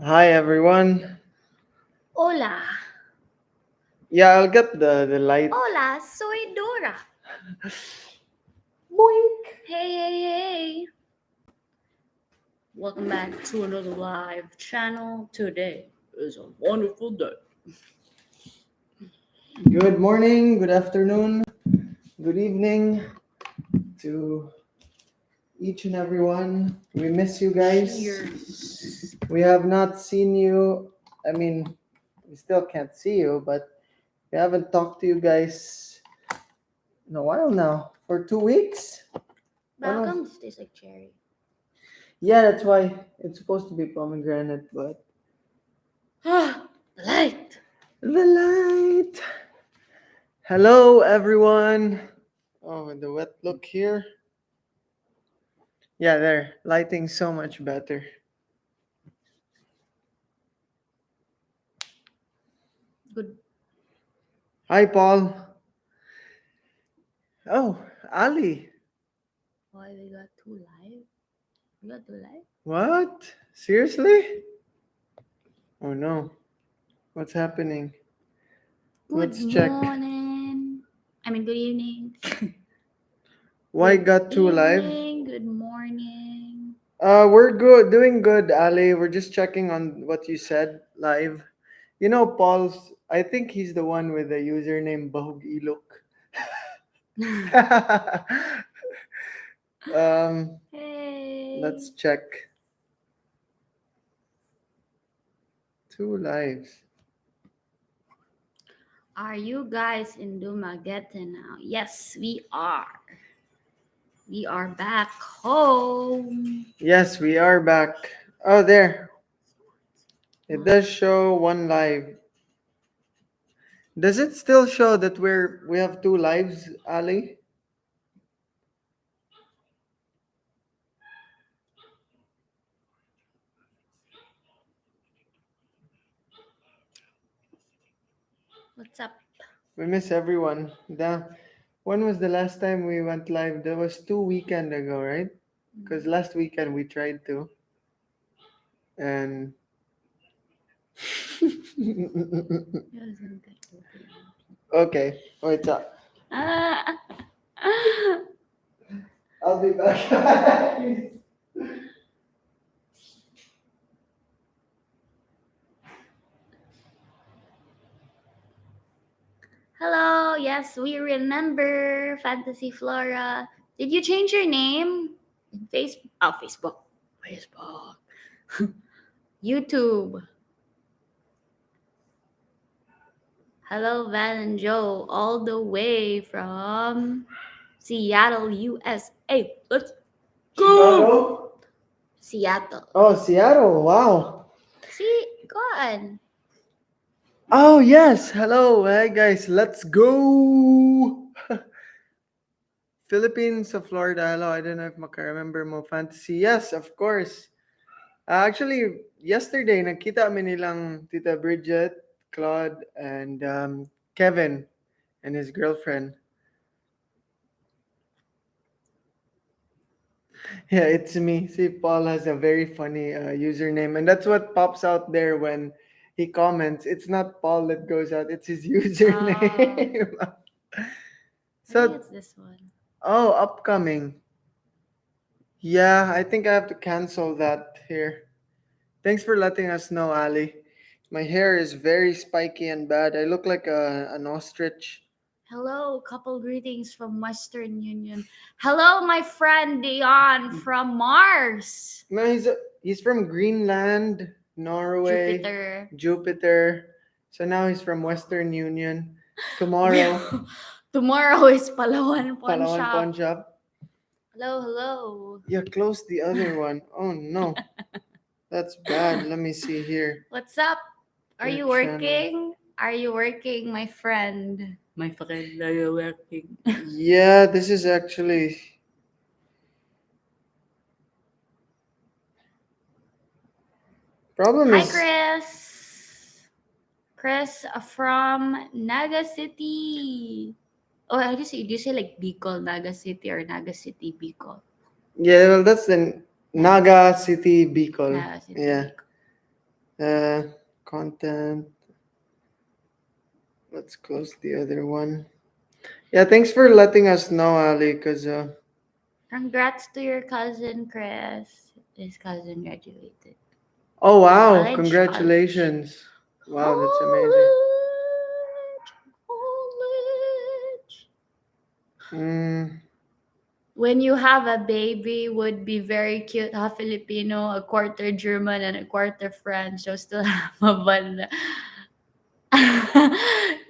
Hi everyone. Hola. Yeah, I'll get the light. Hola, soy Dora. Boink. Hey. Welcome back to another live channel. Today is a wonderful day. Good morning, good afternoon, good evening to each and everyone. We miss you guys. Cheers. We have not seen you. I mean, we still can't see you, but we haven't talked to you guys in a while now. For 2 weeks. When was? Welcome. This tastes like cherry. Yeah, that's why it's supposed to be pomegranate, but Ah, the light. the light. Hello, everyone. Oh, the wet look here. Yeah, there. Lighting so much better. Good. Hi, Paul. Oh, Ali. Why we got two live? We got two live? What? Seriously? Oh no. What's happening? Good Let's check. morning. Good evening. Why Good got two live? evening. Good morning. We're good. Doing good, Ali. We're just checking on what you said live. You know, Paul's. I think he's the one with the username Bahug Ilok. Let's Hey. check. Two lives. Are you guys in Dumaguete now? Yes, we are. We are back home. Yes, we are back. Oh, there. It does show one live. Does it still show that we have two lives, Ali? What's up? We miss everyone. When was the last time we went live? That was 2 weekend ago, right? Because last weekend we tried to. And okay, wait up. Ah. I'll be back. Hello. Yes, we remember Fantasy Flora. Did you change your name? Facebook. Facebook. YouTube. Hello, Van and Joe, all the way from Seattle, USA. Let's go. Chicago? Seattle. Oh, Seattle. Wow. See, go on. Oh, yes. Hello. Hey, guys. Let's go. Philippines of Florida. Hello. I don't know if maka remember mo fantasy. Yes, of course. Actually, yesterday, nakita kami nilang Tita Bridget, Claude, and Kevin and his girlfriend. Yeah, it's me. See, Paul has a very funny username, and that's what pops out there when he comments. It's not Paul that goes out; it's his username. I think So, it's this one. oh, upcoming. Yeah, I think I have to cancel that here. Thanks for letting us know, Ali. My hair is very spiky and bad. I look like an ostrich. Hello, couple greetings from Western Union. Hello, my friend Dion from Mars. No, he's from Greenland, Norway, Jupiter. Jupiter. So now he's from Western Union. Tomorrow, Tomorrow is Palawan Pawn Palawan Pawn Shop. Shop. Hello. Yeah, close the other one. Oh no, that's bad. Let me see here. What's up? Are Your you channel. working? Are you working, my friend? My friend, are you working? Yeah, this is actually problem Hi, is Chris. Chris from Naga City. Oh, how do you say? Do you say like Bicol, Naga City, or Naga City, Bicol? yeah. Well, that's the Naga, Naga City Bicol. Naga City, Yeah. Bicol. Uh, content. Let's close the other one. Yeah, thanks for letting us know, Ali. Cause Congrats to your cousin, Chris. His cousin graduated. oh wow, College. congratulations! Wow, that's amazing. College. College. Mm, When you have a baby, would be very cute. Half Filipino, a quarter German, and a quarter French. So still have a banda.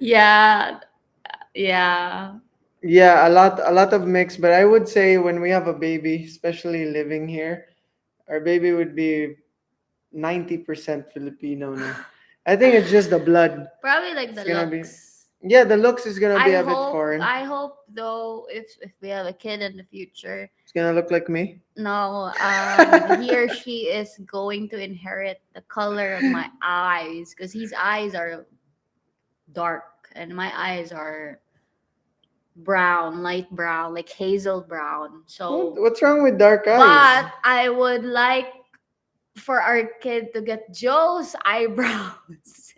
Yeah, yeah, yeah, a lot of mix, but I would say when we have a baby, especially living here, our baby would be 90% Filipino na. I think it's just the blood. probably like It's the gonna be looks. yeah, the looks is gonna be a bit foreign. I hope though, if we have a kid in the future, It's gonna look like me. no, he or she is going to inherit the color of my eyes because his eyes are dark and my eyes are brown, light brown, like hazel brown. So, What's wrong with dark eyes? but I would like for our kid to get Joe's eyebrows.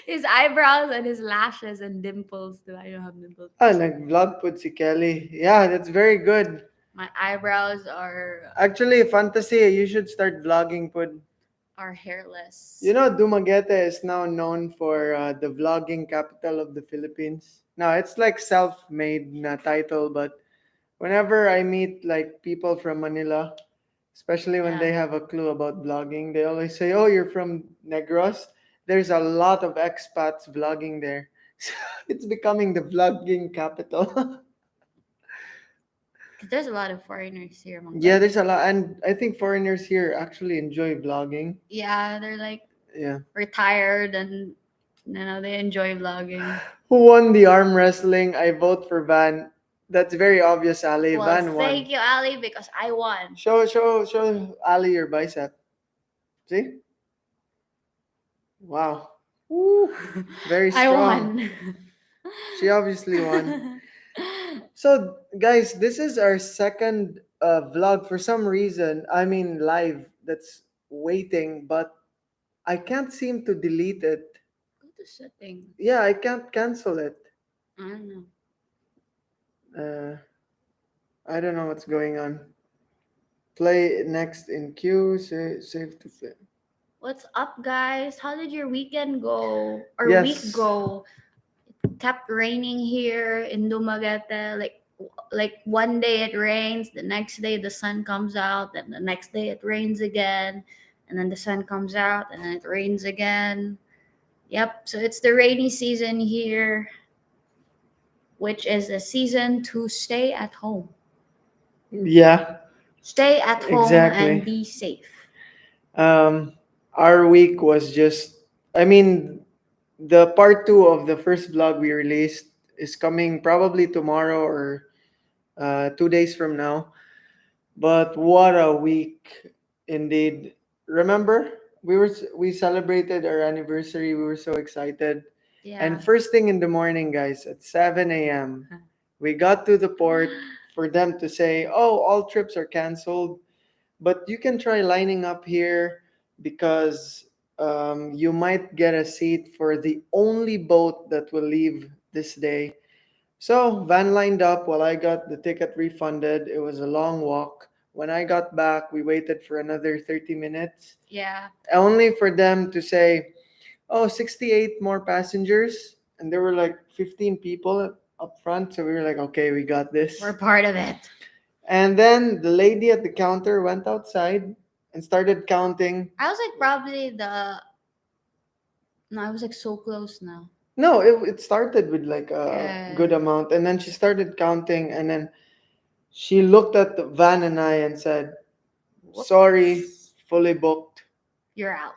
His eyebrows and his lashes and dimples. Do I don't have dimples? Ah, nag-vlog po si Kelly. Yeah, that's very good. My eyebrows Actually, fantasy, you should start vlogging po. are hairless. You know, Dumaguete is now known for the vlogging capital of the Philippines. Now, it's like self-made na title, but whenever I meet like people from Manila, especially when Yeah. they have a clue about vlogging, they always say, "Oh, you're from Negros." There's a lot of expats vlogging there. So it's becoming the vlogging capital. 'Cause there's a lot of foreigners here, Yeah, Mangga. there's a lot, and I think foreigners here actually enjoy vlogging. Yeah, they're like Yeah. retired and they enjoy vlogging. Who won the arm wrestling? I vote for Van. That's very obvious, Ali. Well, Van thank won. you, Ali, because I won. Show Ali your bicep. See? Wow. Woo. Very I strong. won. She obviously won. So, guys, this is our second vlog. For some reason, I mean, live that's waiting, but I can't seem to delete it. Go to settings. Yeah, I can't cancel it. I don't know. Uh, I don't know what's going on. Play next in queue. Save to play. What's up, guys? How did your weekend go? Or week Yes. go? It kept raining here in Dumaguete. Like one day it rains, the next day the sun comes out, then the next day it rains again, and then the sun comes out, and then it rains again. Yep. So it's the rainy season here, which is a season to stay at home. Yeah, Stay at home and exactly. be safe. Um, our week was just, I mean, the part two of the first vlog we released is coming probably tomorrow or 2 days from now. But what a week indeed. Remember, we celebrated our anniversary. We were so excited. And Yeah. first thing in the morning, guys, at 7 a.m., we got to the port for them to say, "Oh, all trips are canceled, but you can try lining up here because you might get a seat for the only boat that will leave this day." So Van lined up while I got the ticket refunded. It was a long walk. When I got back, we waited for another 30 minutes, Yeah. only for them to say, "Oh, 68 more passengers." And there were like 15 people up front. So we were like, "Okay, we got this." We're part of it. And then the lady at the counter went outside and started counting. I was like probably the no, I was like so close now. No, it started with like a Yeah. good amount. And then she started counting. And then she looked at the Van and I and said, "Sorry, Whoops. fully booked." You're out.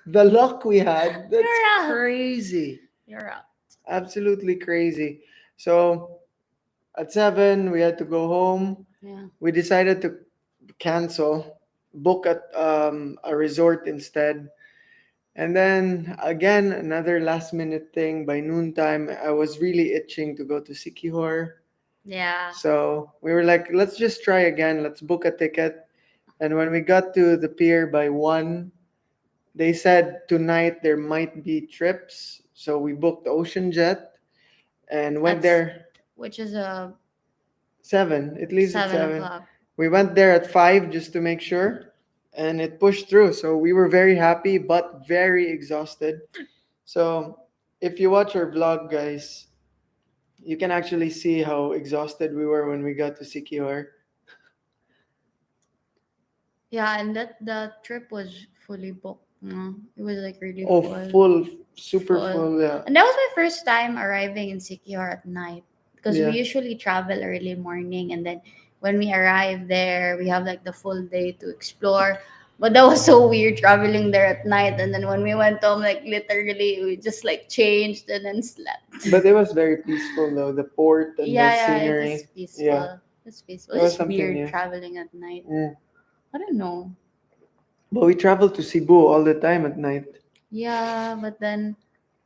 The luck we had, that's You're out. crazy. You're out. Absolutely crazy. So at 7, we had to go home. Yeah. We decided to cancel, book at a resort instead. And then again, another last minute thing. By noontime, I was really itching to go to Sikihor. Yeah. So we were like, let's just try again. Let's book a ticket. And when we got to the pier by 1, they said tonight there might be trips, so we booked Ocean Jet and went That's there which is a 7. It leaves at 7. 7 o'clock. We went there at 5 just to make sure, and it pushed through. So we were very happy, but very exhausted. So if you watch our vlog, guys, you can actually see how exhausted we were when we got to Siquijor. Yeah, and that the trip was fully booked. It was like really Oh, full, full, super full. full. Yeah, And that was my first time arriving in Sikihor at night because we yeah. usually travel early morning and then when we arrive there, we have like the full day to explore. But that was so weird traveling there at night. And then when we went home, like literally, we just like changed and then slept. But it was very peaceful though. The port and the Yeah, it was scenery. Yeah, peaceful. It's peaceful. it It's was just something weird new. traveling at night. Mm. I don't know. But we traveled to Cebu all the time at night. Yeah, but then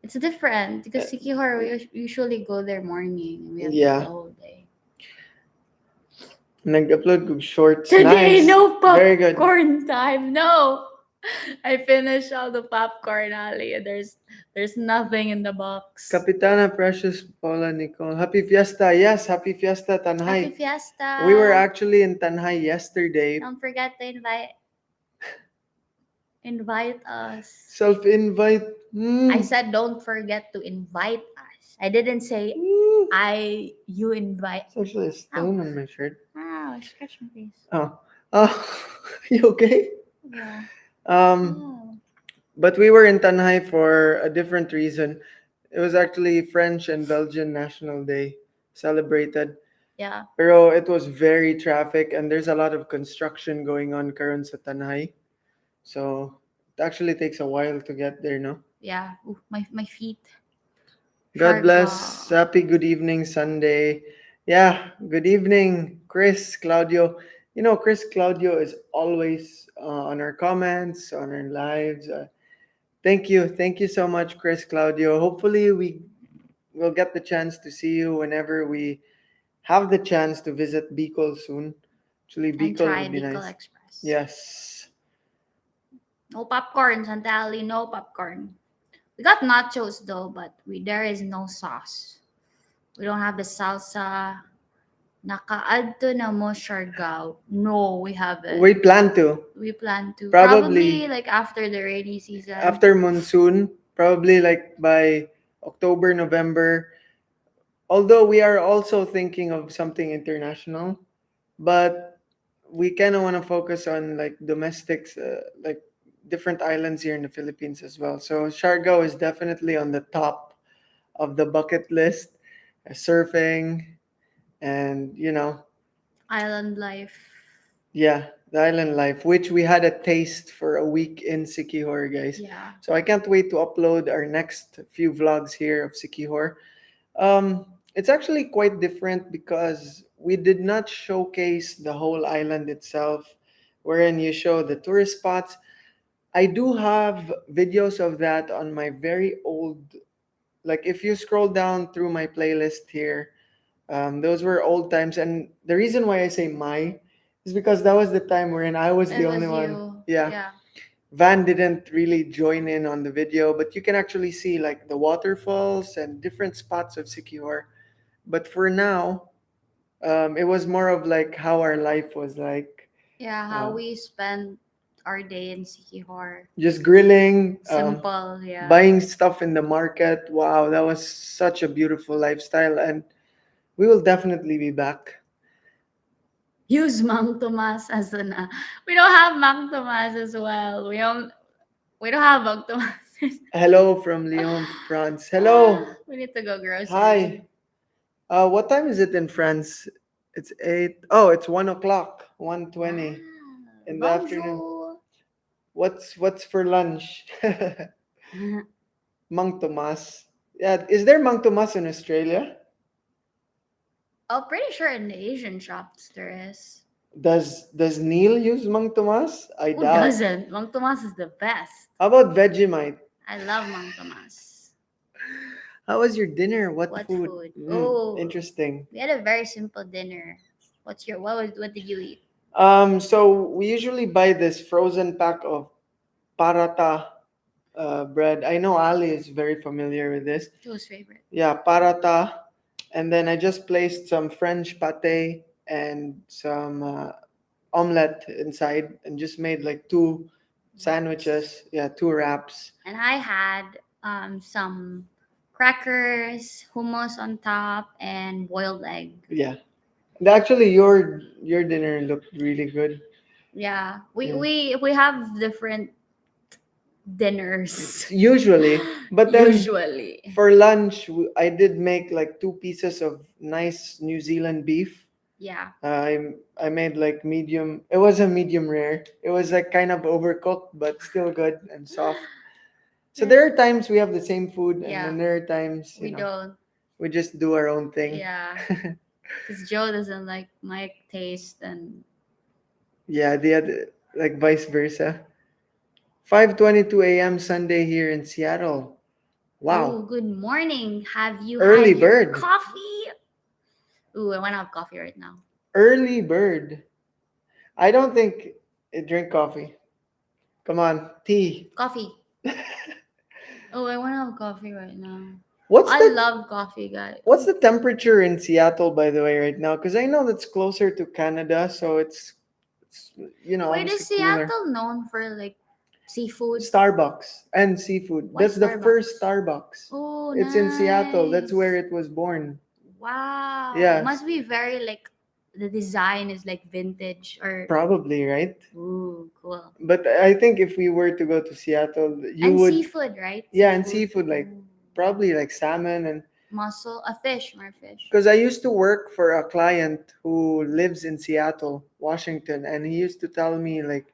it's different because Sikihor we usually go there morning and we have like the Yeah. whole day. Nag-upload kog shorts. Today, Nice. no Very good. popcorn time. No, I finished all the popcorn, Ali. There's nothing in the box. Kapitana Precious Paula Nicole. Happy Fiesta. Yes, Happy Fiesta Happy Tanhay. We were Fiesta! actually in Tanhay yesterday. Don't forget to invite us. Self-invite. I Mm. said don't forget to invite us. I didn't say Mm. you invite. It's actually a Ow. stain on my shirt. Ow, scratch my face. Oh. Oh. You okay? Yeah. Um, Oh. but we were in Tanhay for a different reason. It was actually French and Belgian National Day celebrated. Yeah. Pero it was very traffic and there's a lot of construction going on karon sa Tanhay. So it actually takes a while to get there, no? Yeah. Ooh, my feet. God Sharga. bless. Happy good evening, Sunday. Yeah, good evening, Chris, Claudio. You know, Chris Claudio is always on our comments, on our lives. Thank you. Thank you so much, Chris Claudio. Hopefully, we will get the chance to see you whenever we have the chance to visit Bicol soon. Actually, And Bicol try would be Bicol nice. Express. Yes. No popcorn, Santali. No popcorn. We got nachos though, but there is no sauce. We don't have the salsa. Nakaadto na mo siargao. No, we haven't. We plan to. We plan to. Probably Probably like after the rainy season. after monsoon, probably like by October, November. Although we are also thinking of something international, but we kind of want to focus on like domestics, like different islands here in the Philippines as well. So Siargao is definitely on the top of the bucket list. Surfing and Island life. yeah, the island life, which we had a taste for a week in Siquijor, guys. Yeah. So I can't wait to upload our next few vlogs here of Siquijor. It's actually quite different because we did not showcase the whole island itself, wherein you show the tourist spots. I do have videos of that on my very old, like if you scroll down through my playlist here, those were old times. And the reason why I say my is because that was the time wherein I was the It only was one. you. Yeah. Yeah. Van didn't really join in on the video, but you can actually see like the waterfalls and different spots of Siquijor. But for now, it was more of like how our life was like, Yeah, how uh, we spend our day in Sikihor. just grilling, Simple, yeah. buying stuff in the market. Wow, that was such a beautiful lifestyle, and we will definitely be back. Use Mang Tomas as an we don't have Mang Tomas as well. We don't have Mang Tomas. Hello from Lyon, France. Hello. We need to go grocery. Hi. What time is it in France? It's 8. Oh, it's 1 o'clock. 1:20 in the afternoon. Bonjour. What's for lunch? Mang Tomas. Yeah, is there Mang Tomas in Australia? I'm pretty sure in the Asian shops there is. Does Neil use Mang Tomas? I Who doubt. doesn't? Mang Tomas is the best. How about Vegemite? I love Mang Tomas. How was your dinner? What What food? food? Oh, Interesting. we had a very simple dinner. What did you eat? So we usually buy this frozen pack of parata. bread. I know Ali is very familiar with this. Joe's favorite. Yeah, parata. And then I just placed some French pate and some omelette inside and just made like two sandwiches. Yeah, two wraps. And I had some crackers, hummus on top, and boiled egg. Yeah. And actually, your dinner looked really good. Yeah, we Yeah. we we have different dinners. Usually, but then Usually. for lunch, I did make like two pieces of nice New Zealand beef. Yeah. I made like medium. It was a medium rare. It was like kind of overcooked, but still good and soft. So Yeah. there are times we have the same food, and Yeah. then there are times We don't. we just do our own thing. Yeah. Because Joe doesn't like my taste and Yeah, the other like vice versa. 5:22 a.m. Sunday here in Seattle. oh, Wow, good morning. Have you early had your bird. coffee? Ooh, I want to have coffee right now. Early bird. I don't think I drink coffee. Come on, tea. Coffee. Oh, I want to have coffee right now. What's I the love coffee, guys. What's the temperature in Seattle, by the way, right now? Because I know that's closer to Canada, so it's Wait, is obviously cooler. Seattle known for like seafood? Starbucks and seafood. Why That's the first Starbucks? Starbucks. Oh, It's in Seattle. That's nice. where it was born. Wow. Yes, Must be very like the design is like vintage or probably, right? ooh, cool. But I think if we were to go to Seattle, you And would, seafood, right? yeah, and Seafood. seafood, like Ooh. probably like salmon. And Mussel, a fish, more fish. because I used to work for a client who lives in Seattle, Washington, and he used to tell me like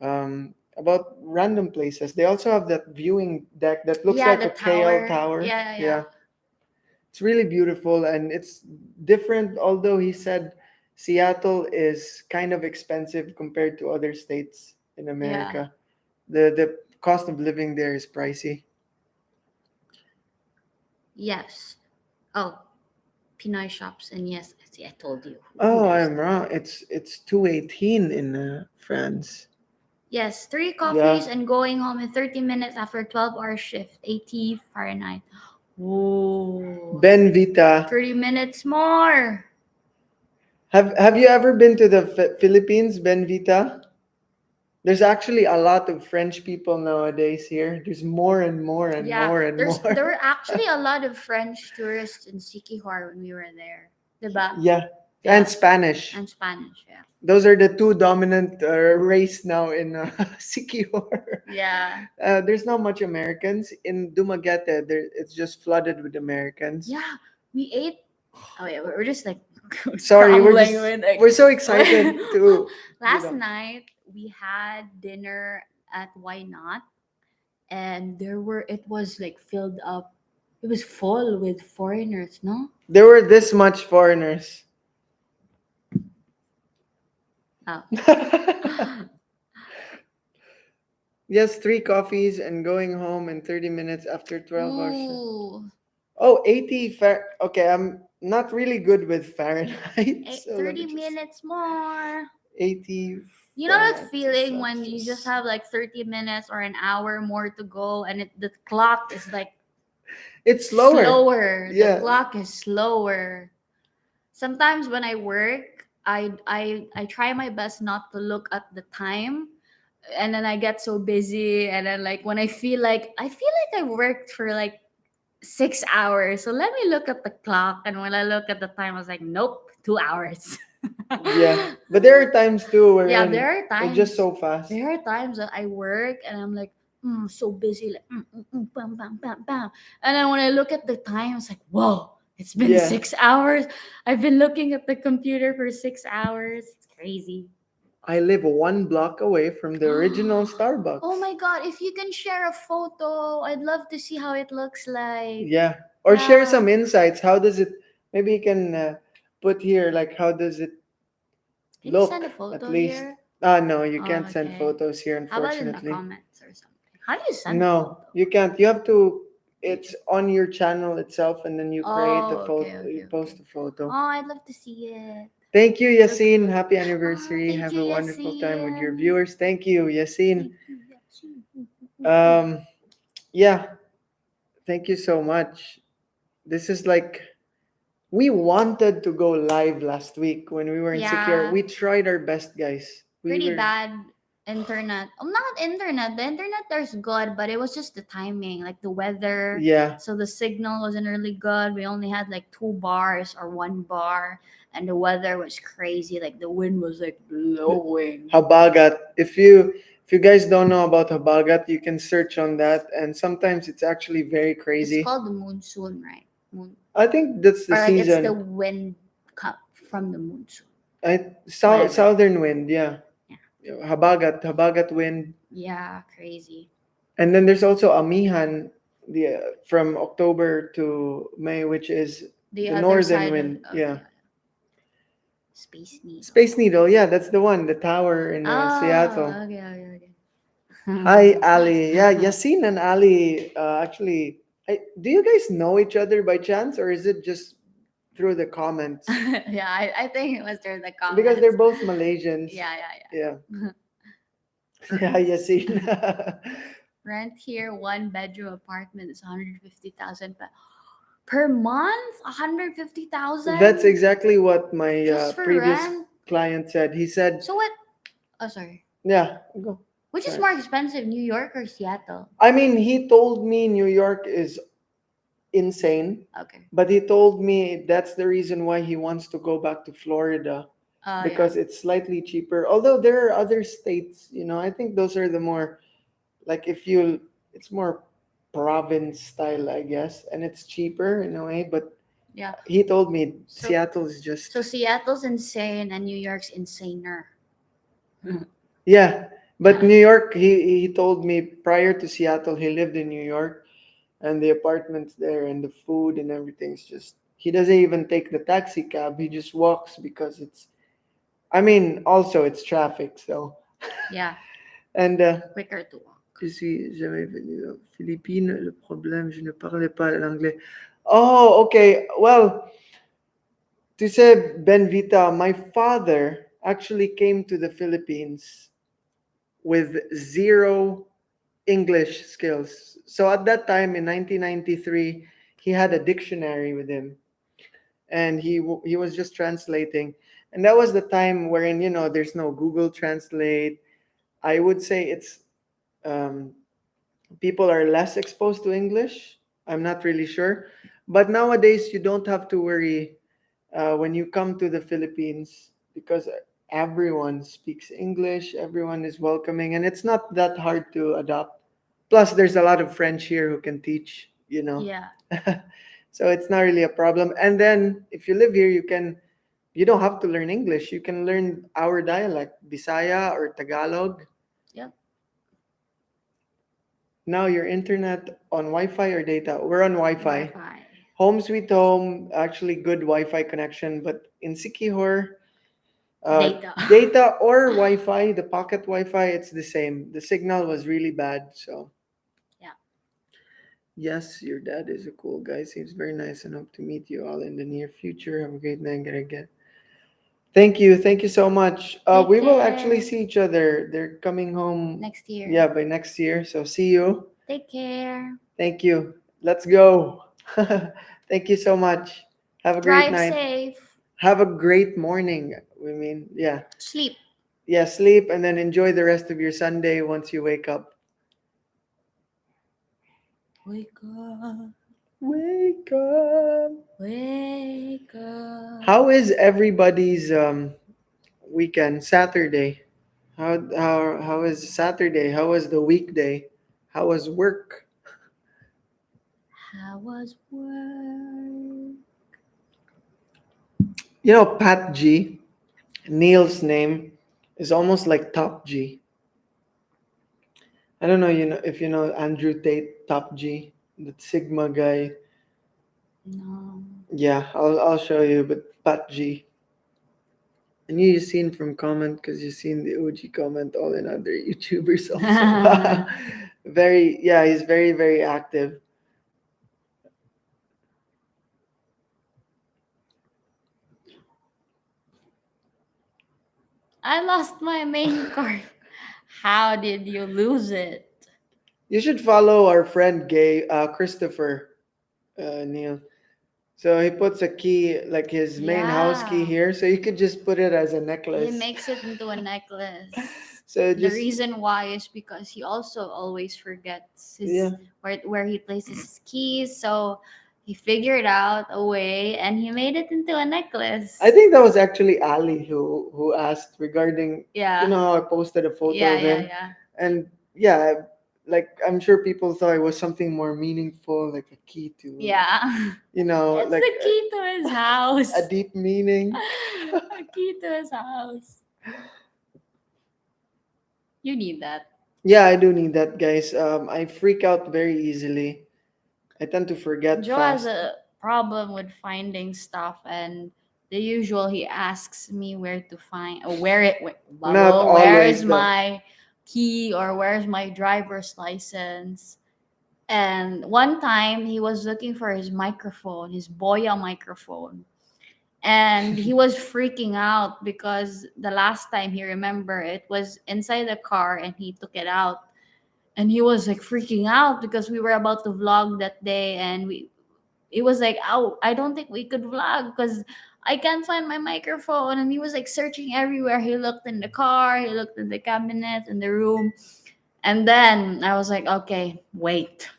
about random places. They also have that viewing deck that looks Yeah, like the a KL tower. tower. Yeah, yeah. Yeah, it's really beautiful and it's different. Although he said Seattle is kind of expensive compared to other states in Yeah. America. The cost of living there is pricey. Yes. Oh, Pinoy shops. And yes, see, I told you. Who Oh, does I'm that? wrong. It's 218 in France. Yes, three Yeah, coffees and going home in 30 minutes after 12-hour shift, 80 Fahrenheit. Whoa. Ben Vita. 30 minutes more. Have you ever been to the Philippines, Ben Vita? There's actually a lot of French people nowadays here. There's more and more and Yeah, more and there more. were actually a lot of French tourists in Sikihor when we were there. Diba? Yeah, and Yeah, Spanish. and Spanish, yeah. Those are the two dominant race now in Sikihor. Yeah. There's not much Americans in Dumaguete. It's just flooded with Americans. Yeah, we ate. Oh yeah, we're just like Sorry, scrambling with like. we're so excited to Last night we had dinner at Why Not, and it was like filled up. It was full with foreigners. No. there were this much foreigners. Oh. Yes, three coffees and going home in 30 minutes after 12 hours. Ooh. Oh, 80 Okay, I'm not really good with Fahrenheit. So let me 30 just minutes more. 80 You know that Fahrenheit to feeling when you just Celsius. have like 30 minutes or an hour more to go and the clock is like It's slower. slower. The Yeah. clock is slower. Sometimes when I work, I try my best not to look at the time, and then I get so busy, and then like when I feel like I worked for like 6 hours, so let me look at the clock, and when I look at the time, I was like, nope, 2 hours. Yeah. But there are times too Yeah, wherein it's just so fast. there are times that I work and I'm like, so busy, like, bam, bam, bam, bam. And then when I look at the time, it's like, whoa, it's been Yeah. 6 hours. I've been looking at the computer for 6 hours. It's crazy. I live one block away from the original Starbucks. Oh my God, if you can share a photo, I'd love to see how it looks like. Yeah. Or share Yeah. some insights. How does it, maybe you can put here, like, how does it Can you send a look at photo least? here? Ah, no, you Oh, can't send okay. photos here, How about in the unfortunately. comments or something? How do you send a No, photo? you can't. You have to, Wait, it's on your channel itself, and then you create a oh, photo, okay, you okay, post okay. a photo. Oh, I'd love to see it. Thank you, So Yassine. cute. Happy Oh, anniversary. thank Have you, a wonderful time with your Yasin. viewers. Thank you, Yassine. Thank you, Yasin. Um, Yeah, thank you so much. This is like we wanted to go live last week when we were insecure. Yeah, We tried our best, guys. We pretty were bad internet. Oh, not internet. The internet there's good, but it was just the timing, like the weather. yeah. So the signal wasn't really good. We only had like 2 bars or 1 bar, and the weather was crazy. Like the wind was like blowing. Habagat. If you guys don't know about Habagat, you can search on that, and sometimes it's actually very It's crazy. called the monsoon, right? Moon, I think that's the or like it's the season. wind cut from the monsoon. Whatever. Southern wind, yeah. Yeah. Habagat wind, Yeah, crazy. and then there's also Amihan, from October to May, which is The the other northern side of wind. the Yeah, Space Needle. Space Needle. Yeah, that's the one. The tower in Seattle. Oh, okay, okay, Hi, okay. Ali. Yeah, Yasin and Ali. Actually, do you guys know each other by chance, or is it just through the comments? Yeah, I think it was during the Because they're comments. both Malaysians. Yeah, Yeah. yeah. Yeah, Yasin. Rent here, 1 bedroom apartment is 150,000 per month. That's 150,000 exactly what my just for previous rent. client said. He said, So what? Oh, sorry. "Yeah, go." Which is Sorry. more expensive, New York or Seattle? I mean, he told me New York is insane, Okay. but he told me that's the reason why he wants to go back to Florida Yeah. because it's slightly cheaper. Although there are other states, I think those are the more like if you it's more province style, I guess, and it's cheaper in a way, but Yeah. he told me So Seattle is so just Seattle's insane and New York's insaner. yeah. But New York, he told me prior to Seattle, he lived in New York, and the apartments there and the food and everything's just he doesn't even take the taxi cab. He just walks because I mean, also it's traffic. So Yeah, and quicker to walk. je suis jamais venu aux Philippines. Le problème, je ne parlais pas l'anglais. Oh, okay. Well, to say Benvita, my father actually came to the Philippines with zero English skills. So at that time in 1993, he had a dictionary with him, and he was just translating. And that was the time wherein there's no Google Translate. I would say it's um, people are less exposed to English. I'm not really sure, but nowadays you don't have to worry when you come to the Philippines because everyone speaks English. Everyone is welcoming, and it's not that hard to adopt. Plus, there's a lot of French here who can teach. Yeah. So it's not really a problem. And then if you live here, you don't have to learn English. You can learn our dialect, Bisaya or Tagalog. Yep. Now your internet on Wi-Fi or data? We're on Wi-Fi. Wi-Fi. Home sweet home, actually good Wi-Fi connection, but in Sikihor, Data. data or Wi-Fi, the pocket Wi-Fi, it's the same. The signal was really bad. So Yeah. yes, your dad is a cool guy. Seems very nice and hope to meet you all in the near future. Have a great night. Get again. Thank you so much. Take We will actually care. see each other. They're coming home, Next year. yeah, by next year. So see you. Take care. Thank you. Let's go. Thank you so much. Have a great Drive night. safe. Have a great morning. I mean, yeah. Sleep. Yeah, sleep and then enjoy the rest of your Sunday once you wake up. Wake up. Wake up. Wake up. How is everybody's weekend? Saturday. How is Saturday? How was the weekday? How was work? How was work? Pat G, Neil's name is almost like Top G. I don't know, if you know Andrew Tate, Top G, the Sigma guy. No. Yeah, I'll show you. But Pat G, and you've seen from comment because you've seen the OG comment all in other YouTubers also. Very, yeah, he's very very active. I lost my main card. How did you lose it? You should follow our friend Gay, Christopher, Neil. So he puts a key, like his main house key Yeah. here, so you could just put it as a He necklace. makes it into a necklace. So The just reason why is because he also always forgets yeah, his where he places his keys. So he figured out a way and he made it into a necklace. I think that was actually Ali who asked regarding, Yeah. how I posted a photo Yeah, of yeah, him, yeah. and yeah, like I'm sure people thought it was something more meaningful, like a key to, Yeah. It's like the key to his a house. deep meaning. A key to his house. You need that. Yeah, I do need that, guys. I freak out very easily. I tend to forget Joe has fast. a problem with finding stuff, and the usual he asks me where to find, or where it, blah, Not blah, where's always though. my key or where's my driver's license. And one time he was looking for his microphone, his Boya microphone. And he was freaking out because the last time he remember it was inside the car and he took it out, and he was like freaking out because we were about to vlog that day, and we it was like, oh, I don't think we could vlog because I can't find my microphone. And he was like searching everywhere. He looked in the car, he looked in the cabinet, in the room. And then I was like, okay, wait.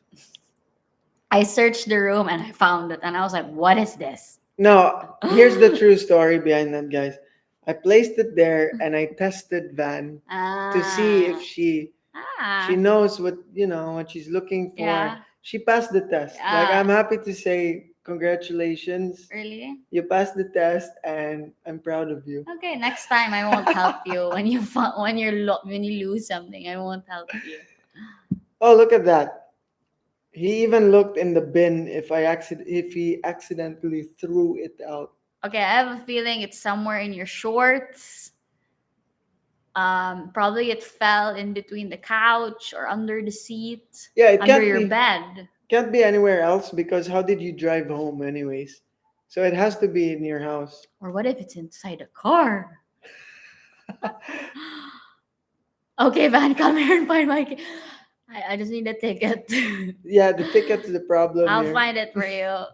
I searched the room and I found it. And I was like, what is this? No, here's the true story behind that, guys. I placed it there and I tested Van to see if Ah, she ah, knows what she's looking for. yeah, She passed the test. Like I'm yeah. happy to say congratulations. Really? You passed the test and I'm proud of you. Okay, next time I won't help you when when you lose something. I won't help you. Oh, look at that. He even looked in the bin if he accidentally threw it out. Okay, I have a feeling it's somewhere in your shorts. Probably it fell in between the couch or under the seat, Yeah, it under your bed. can't be anywhere else because how did you drive home anyways? So it has to be in your house. Or what if it's inside a car? Okay, Van, come here and find my. I just need a ticket. Yeah, the ticket's the problem I'll here. find it for you.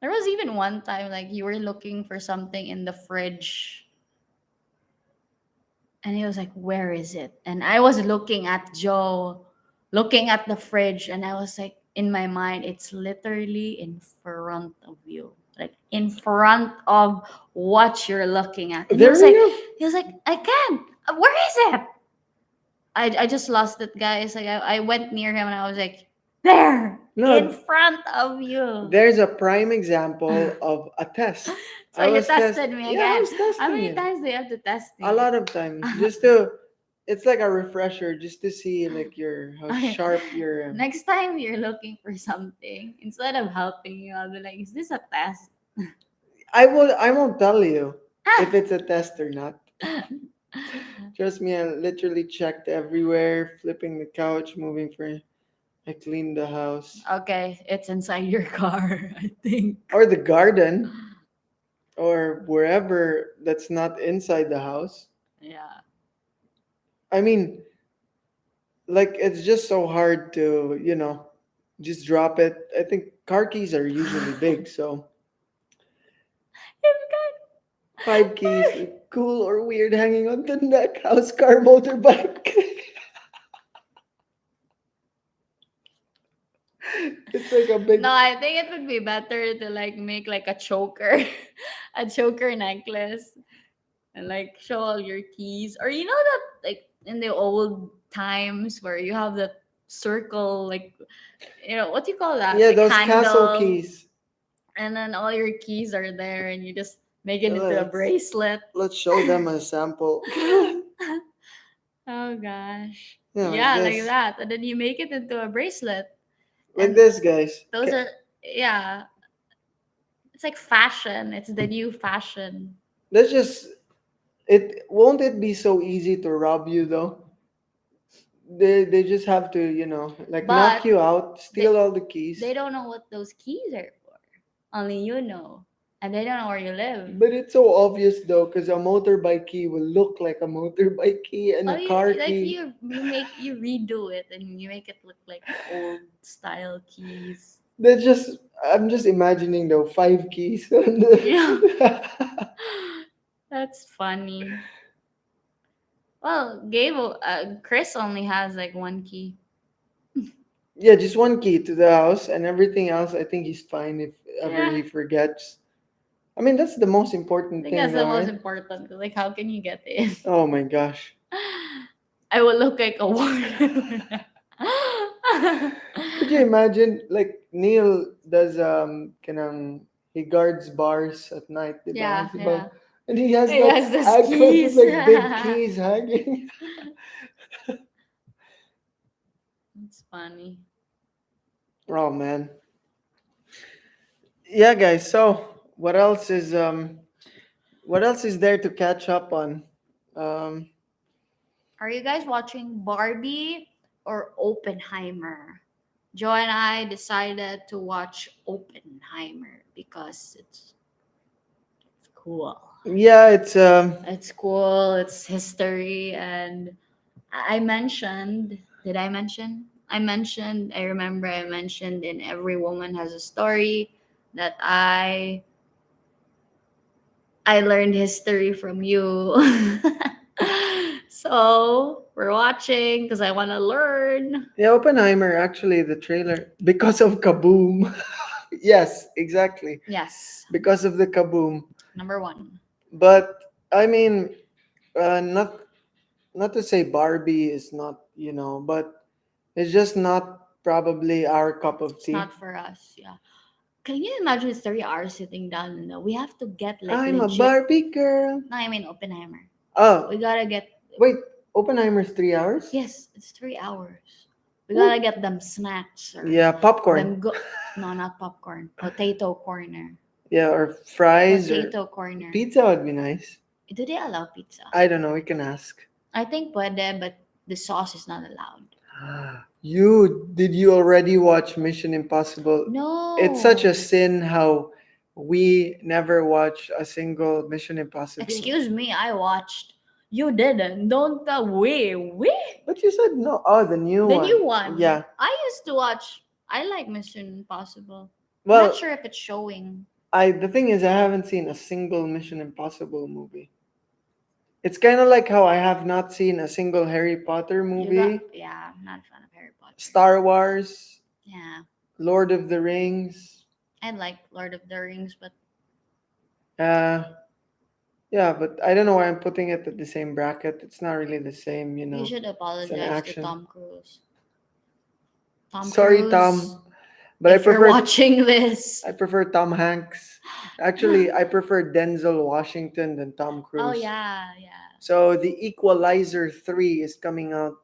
There was even one time like you were looking for something in the fridge, and he was like, "Where is it?" And I was looking at Joe, looking at the fridge, and I was like, in my mind, it's literally in front of you, like in front of what you're looking at. And There we go. he was like, "I can't. Where is it?" I just lost it, guys. Like I went near him and I was like, "There, in No, front of you." there's a prime example of a test. So you tested me Yeah, I again. was How testing many you times do you have to test a me? lot of times just to. It's like a refresher, just to see like your how Okay. sharp your. Next time you're looking for something, instead of helping you, I'll be like, "Is this a test?" I won't tell you if it's a test or not. Trust me, I literally checked everywhere, flipping the couch, moving for. I cleaned the house Okay, it's inside your car, I think. or the garden or wherever that's not inside the house. Yeah. I mean, like it's just so hard to, just drop it. I think car keys are usually big, so You've five keys, cool or weird, hanging on the neck, house, car, motorbike. It's like a No, big. I think it would be better to like make like a choker, a choker necklace, and like show all your keys. Or you know that like in the old times where you have the circle, like what do you call that? Yeah, Like those castle handle, keys. and then all your keys are there, and you just make it into a Let's bracelet. let's show them a sample. Oh gosh, Yeah, like yeah, like this. that, and then you make it into a bracelet, Like and this, guys. those are, yeah, it's like fashion. It's the new fashion. Let's just it won't it be so easy to rob you though? They just have to, like knock But you out, they steal all the keys. they don't know what those keys are for. Only you know. and they don't know where you live. But it's so obvious though, because a motorbike key will look like a motorbike key and Oh, a car like key. you redo it and you make it look like the old style keys. That's just I'm just imagining though 5 keys on Yeah, the that's funny. Well, Chris only has like one key. Yeah, just one key to the house and everything else I think he's fine if ever Yeah, he forgets. I mean that's the most I important think thing that's the though, most right? important. Like, how can you get in? Oh my gosh. I will look like a warrior. Could you imagine like Neil does he guards bars at night, diba? Yeah, yeah. And he has He like has the ankles with skis. like big keys hanging. It's funny. Oh man. Yeah, guys. So what else is there to catch up on? Um, Are you guys watching Barbie or Oppenheimer? Joe and I decided to watch Oppenheimer because it's cool. yeah, It's cool, it's history, and I mentioned, did I mention? I remember I mentioned in Every Woman Has a Story that I learned history from you. So we're watching because I want to learn. yeah, Oppenheimer actually the trailer because of Kaboom. Yes, exactly. Yes, Because of the Kaboom. number one. But I mean, not to say Barbie is not, but it's just not probably our cup of It's not tea. for us. Yeah. Can you imagine it's 3 hours sitting down? And we have to get like I'm a legit. Barbie girl. No, I mean Oppenheimer. We Oh, gotta get. wait, Oppenheimer's 3 hours? Yes, it's 3 hours. We gotta What? get them snacks or Yeah, popcorn. them go. No, not popcorn. Potato corner. Yeah, or fries or Potato corner. pizza would be nice. Do they allow pizza? I don't know. We can ask. I think pwede, but the sauce is not allowed. Did you already watch Mission Impossible? It's such a No. sin how we never watch a single Mission Impossible. Excuse me, I watched. You didn't. Don't we? But you said no. Oh, the new The one. new one. Yeah. I used to watch. I like Mission Impossible. I'm not Well, sure if it's showing. the thing is, I haven't seen a single Mission Impossible movie. It's kind of like how I have not seen a single Harry Potter You got, movie, yeah, I'm not a fan of Harry Potter. Star Wars, Yeah, Lord of the Rings. I like Lord of the Rings, but Uh, yeah, but I don't know why I'm putting it at the same bracket. It's not really the same, you should It's an apologize to action. Tom Cruise. Tom Sorry, Cruise, Tom, but if you're watching this. I prefer Tom Hanks. Actually, I prefer Denzel Washington than Tom Oh Cruise. yeah, yeah. So the Equalizer 3 is coming out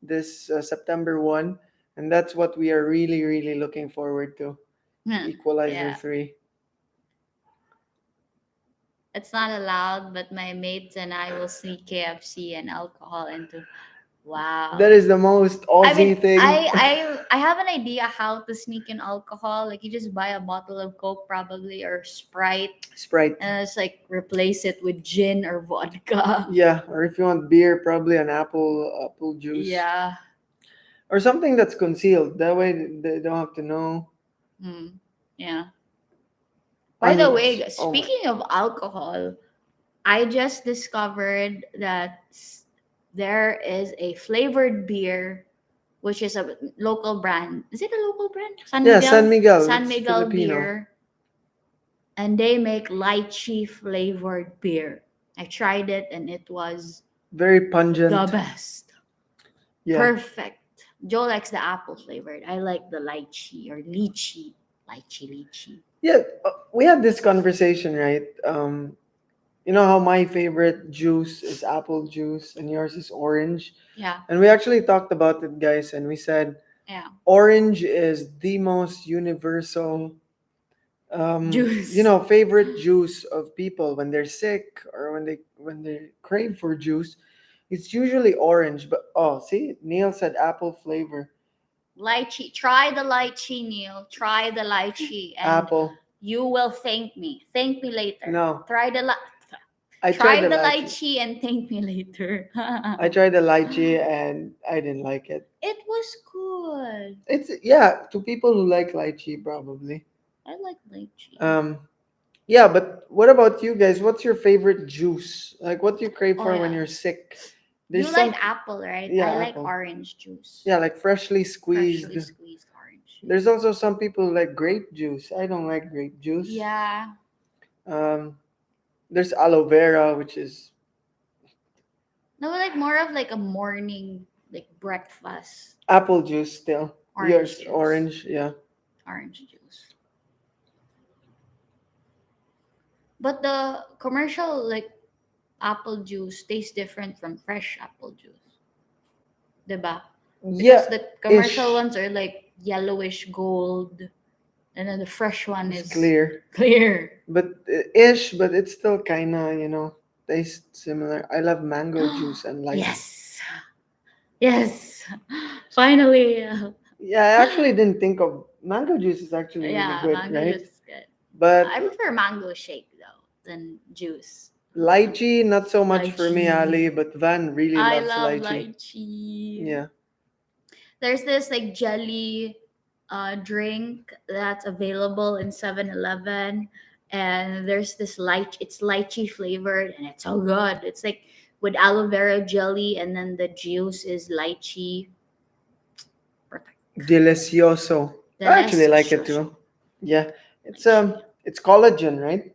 this September 1, and that's what we are really really looking forward to. Hmm, Equalizer yeah. 3. It's not allowed, but my mates and I will sneak KFC and alcohol into. That Wow. is the most I Aussie mean, thing. I have an idea how to sneak in alcohol. Like you just buy a bottle of Coke probably or Sprite Sprite. and just like replace it with gin or vodka. Yeah, or if you want beer, probably an apple juice Yeah. or something that's concealed. That way they don't have to know. Hmm. Yeah. By the Onions. way, Oh my. speaking of alcohol, I just discovered that there is a flavored beer, which is a local brand. Is it a local brand? San Yeah, San Miguel? Miguel. San It's Miguel Filipino. beer. And they make lychee flavored beer. I tried it and it was Very the pungent. best. Yeah. Perfect. Joe likes the apple flavored. I like the lychee or lychee. Lychee. Yeah, we had this conversation, right? You know how my favorite juice is apple juice and yours is orange? Yeah, And we actually talked about it, guys, and we said yeah. orange is the most universal Juice. favorite juice of people when they're sick or when they crave for juice. It's usually orange, but oh, see, Neil said apple flavor. Lychee. Try the lychee, Neil. Try the lychee. And Apple. You will thank me. Thank me later. No, Try the I tried try the the lychee. lychee and thank me later. I tried the lychee and I didn't like it. It was good. It's yeah, to people who like lychee probably. I like lychee. Um, yeah, but what about you guys? What's your favorite juice? Like, what do you crave Oh for when yeah. you're sick? You There's like some, apple, right? yeah, I like apple. orange juice. Yeah, like freshly squeezed. Freshly squeezed orange. There's also some people who like grape juice. I don't like grape juice. Yeah. Um, there's aloe vera, which is No, like more of like a morning like breakfast apple juice still. orange Yours juice. orange, yeah. Orange juice. But the commercial like apple juice tastes different from fresh apple juice. Diba? Because Yeah, the commercial ish. ones are like yellowish gold and then the fresh one It's is clear. clear. But ish, but it's still kinda, tastes similar. I love mango juice and lime. Yes. Yes. Finally. Yeah, I actually didn't think of mango juice is actually really Yeah, good, mango right? juice is good. But I prefer mango shake though than juice. lychee, not so much for me, Ali, Lychee. but Van really I loves love lychee. lychee. Yeah. There's this like jelly drink that's available in 7-Eleven, and there's this it's lychee flavored and it's so good. It's like with aloe vera jelly and then the juice is lychee. Perfect. Delicioso. I actually like it Delicioso. too. Yeah. It's Lychee. it's collagen, right?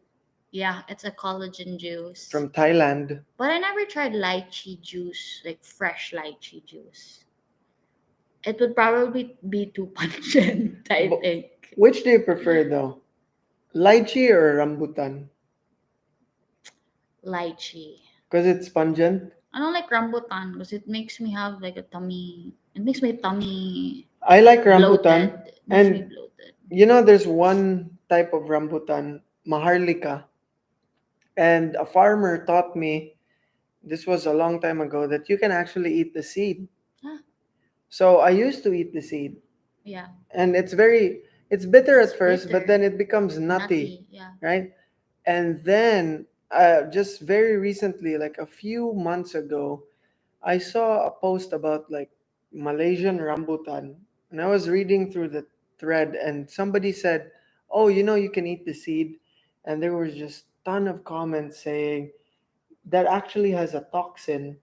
Yeah, it's a collagen juice. From Thailand. But I never tried lychee juice, like fresh lychee juice. It would probably be too pungent, I But think. which do you prefer though? Lychee or rambutan? Lychee. Because it's pungent. I don't like rambutan because it makes me have like a tummy. It makes my tummy I like bloated. rambutan. It makes me And bloated. there's one type of rambutan, maharlika. And a farmer taught me, this was a long time ago, that you can actually eat the seed. Ah, So I used to eat the seed. yeah, And it's bitter it's at first, but bitter, then it becomes nutty, nutty. Yeah. right? And then just very recently, like a few months ago, I saw a post about like Malaysian rambutan, and I was reading through the thread, and somebody said, "Oh, you can eat the seed," and there was just ton of comments saying that actually has a toxin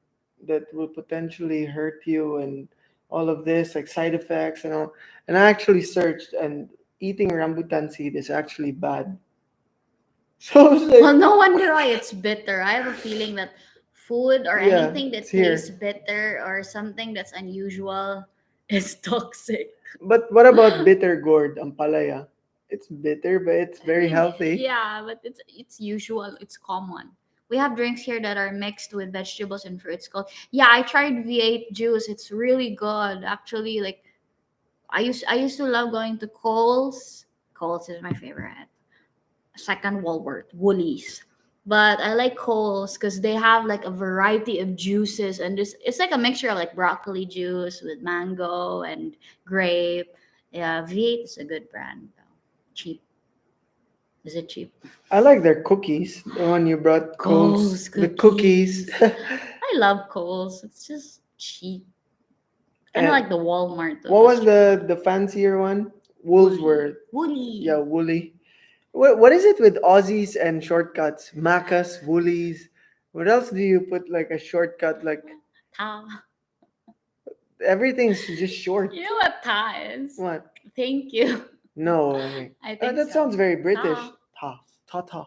that will potentially hurt you and all of this, like side effects and all. And I actually searched, and eating rambutan seed is actually bad. So I was Well, like, no wonder why it's bitter. I have a feeling that food or yeah, anything it's that tastes here. bitter or something that's unusual is toxic. But what about bitter gourd, ampalaya? It's bitter, but it's I very mean, healthy. yeah, but it's usual. It's common. We have drinks here that are mixed with vegetables and fruits. Called yeah, I tried V8 juice. It's really good. Actually, like I used to love going to Coles. Coles is my favorite. Second Walmart, Woolies. But I like Coles because they have like a variety of juices and this it's like a mixture of like broccoli juice with mango and grape. Yeah, V8 is a good brand though. Cheap. Is it cheap? I like their cookies. The one you brought, Coles, Coles the cookies. cookies. I love Coles. It's just cheap. Kind of And like the Walmart of what was Australia. the fancier one? Woolly. Woolsworth. Yeah, Woolly. Woolly. What is it with Aussies and shortcuts? Macas, Woolies. What else do you put like a shortcut? Like Ta. everything's just short. You know what ta is? What? Thank you. No way. I think That so. sounds very British. Ta. Ta, ta, ta.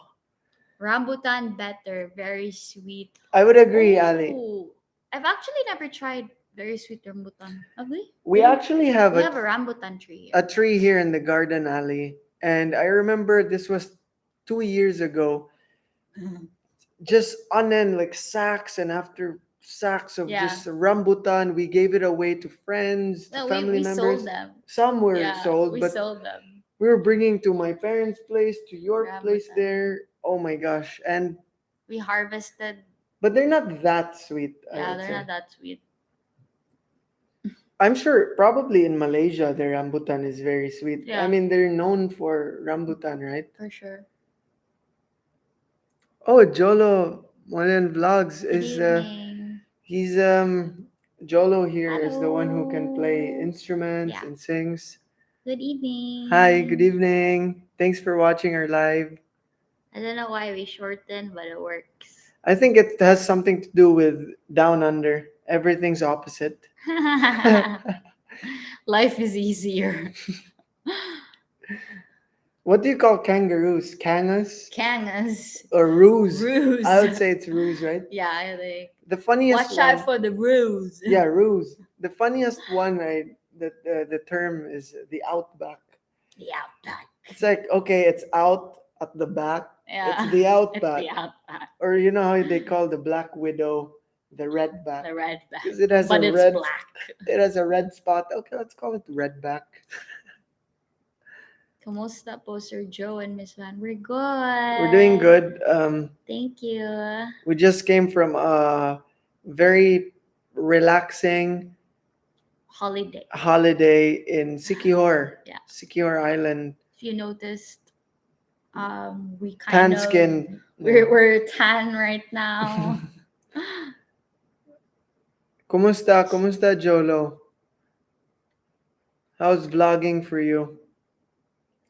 Rambutan better, very sweet. I would agree, Ali. Oh, I've actually never tried very sweet rambutan. Have we? We actually have We have a rambutan tree a here. tree here in the garden alley, and I remember this was 2 years ago. Just unen like sacks and after sacks of Yeah. just rambutan. We gave it away to friends, to No, family we sold members. them. Some were Yeah, sold, we but sold them. we were bringing to my parents' place, to your place Rambutan. there. Oh my gosh. And We harvested. but they're not that sweet, I Yeah, would they're say. not that sweet. I'm sure probably in Malaysia the rambutan is very sweet. I Yeah, mean, they're known for rambutan, right? for sure. Oh, Jolo Molen Vlogs Good is evening. he's Jolo here is the one who can play Hello. instruments Yeah. and sings. Good Hi, good evening. evening. Thanks for watching our live. I don't know why we shortened, but it works. I think it has something to do with Down Under. Everything's opposite. Life is easier. What do you call kangaroos? Kangas Kangas. or roos? I Ruse. would say it's roos, right? Yeah, I think. The funniest Watch out one, for the ruse. yeah, roos. The funniest one, the term is the outback. The outback. It's like okay, it's out at the back. It's Yeah. the It's outback, the outback. or you know how they call the black widow the redback The red back. because it has a But it's red. black. It has a red spot. Okay, let's call it redback. Kamusta po, Sir Joe and Miss Van? We're We're doing good. good. Thank you. We just came from a very relaxing Holiday. holiday in Sikihor, Yeah. Sikihor Island. If you noticed, we kind Tan of skin. we're tan right now. Kumusta? Kumusta, Jolo? How's vlogging for you?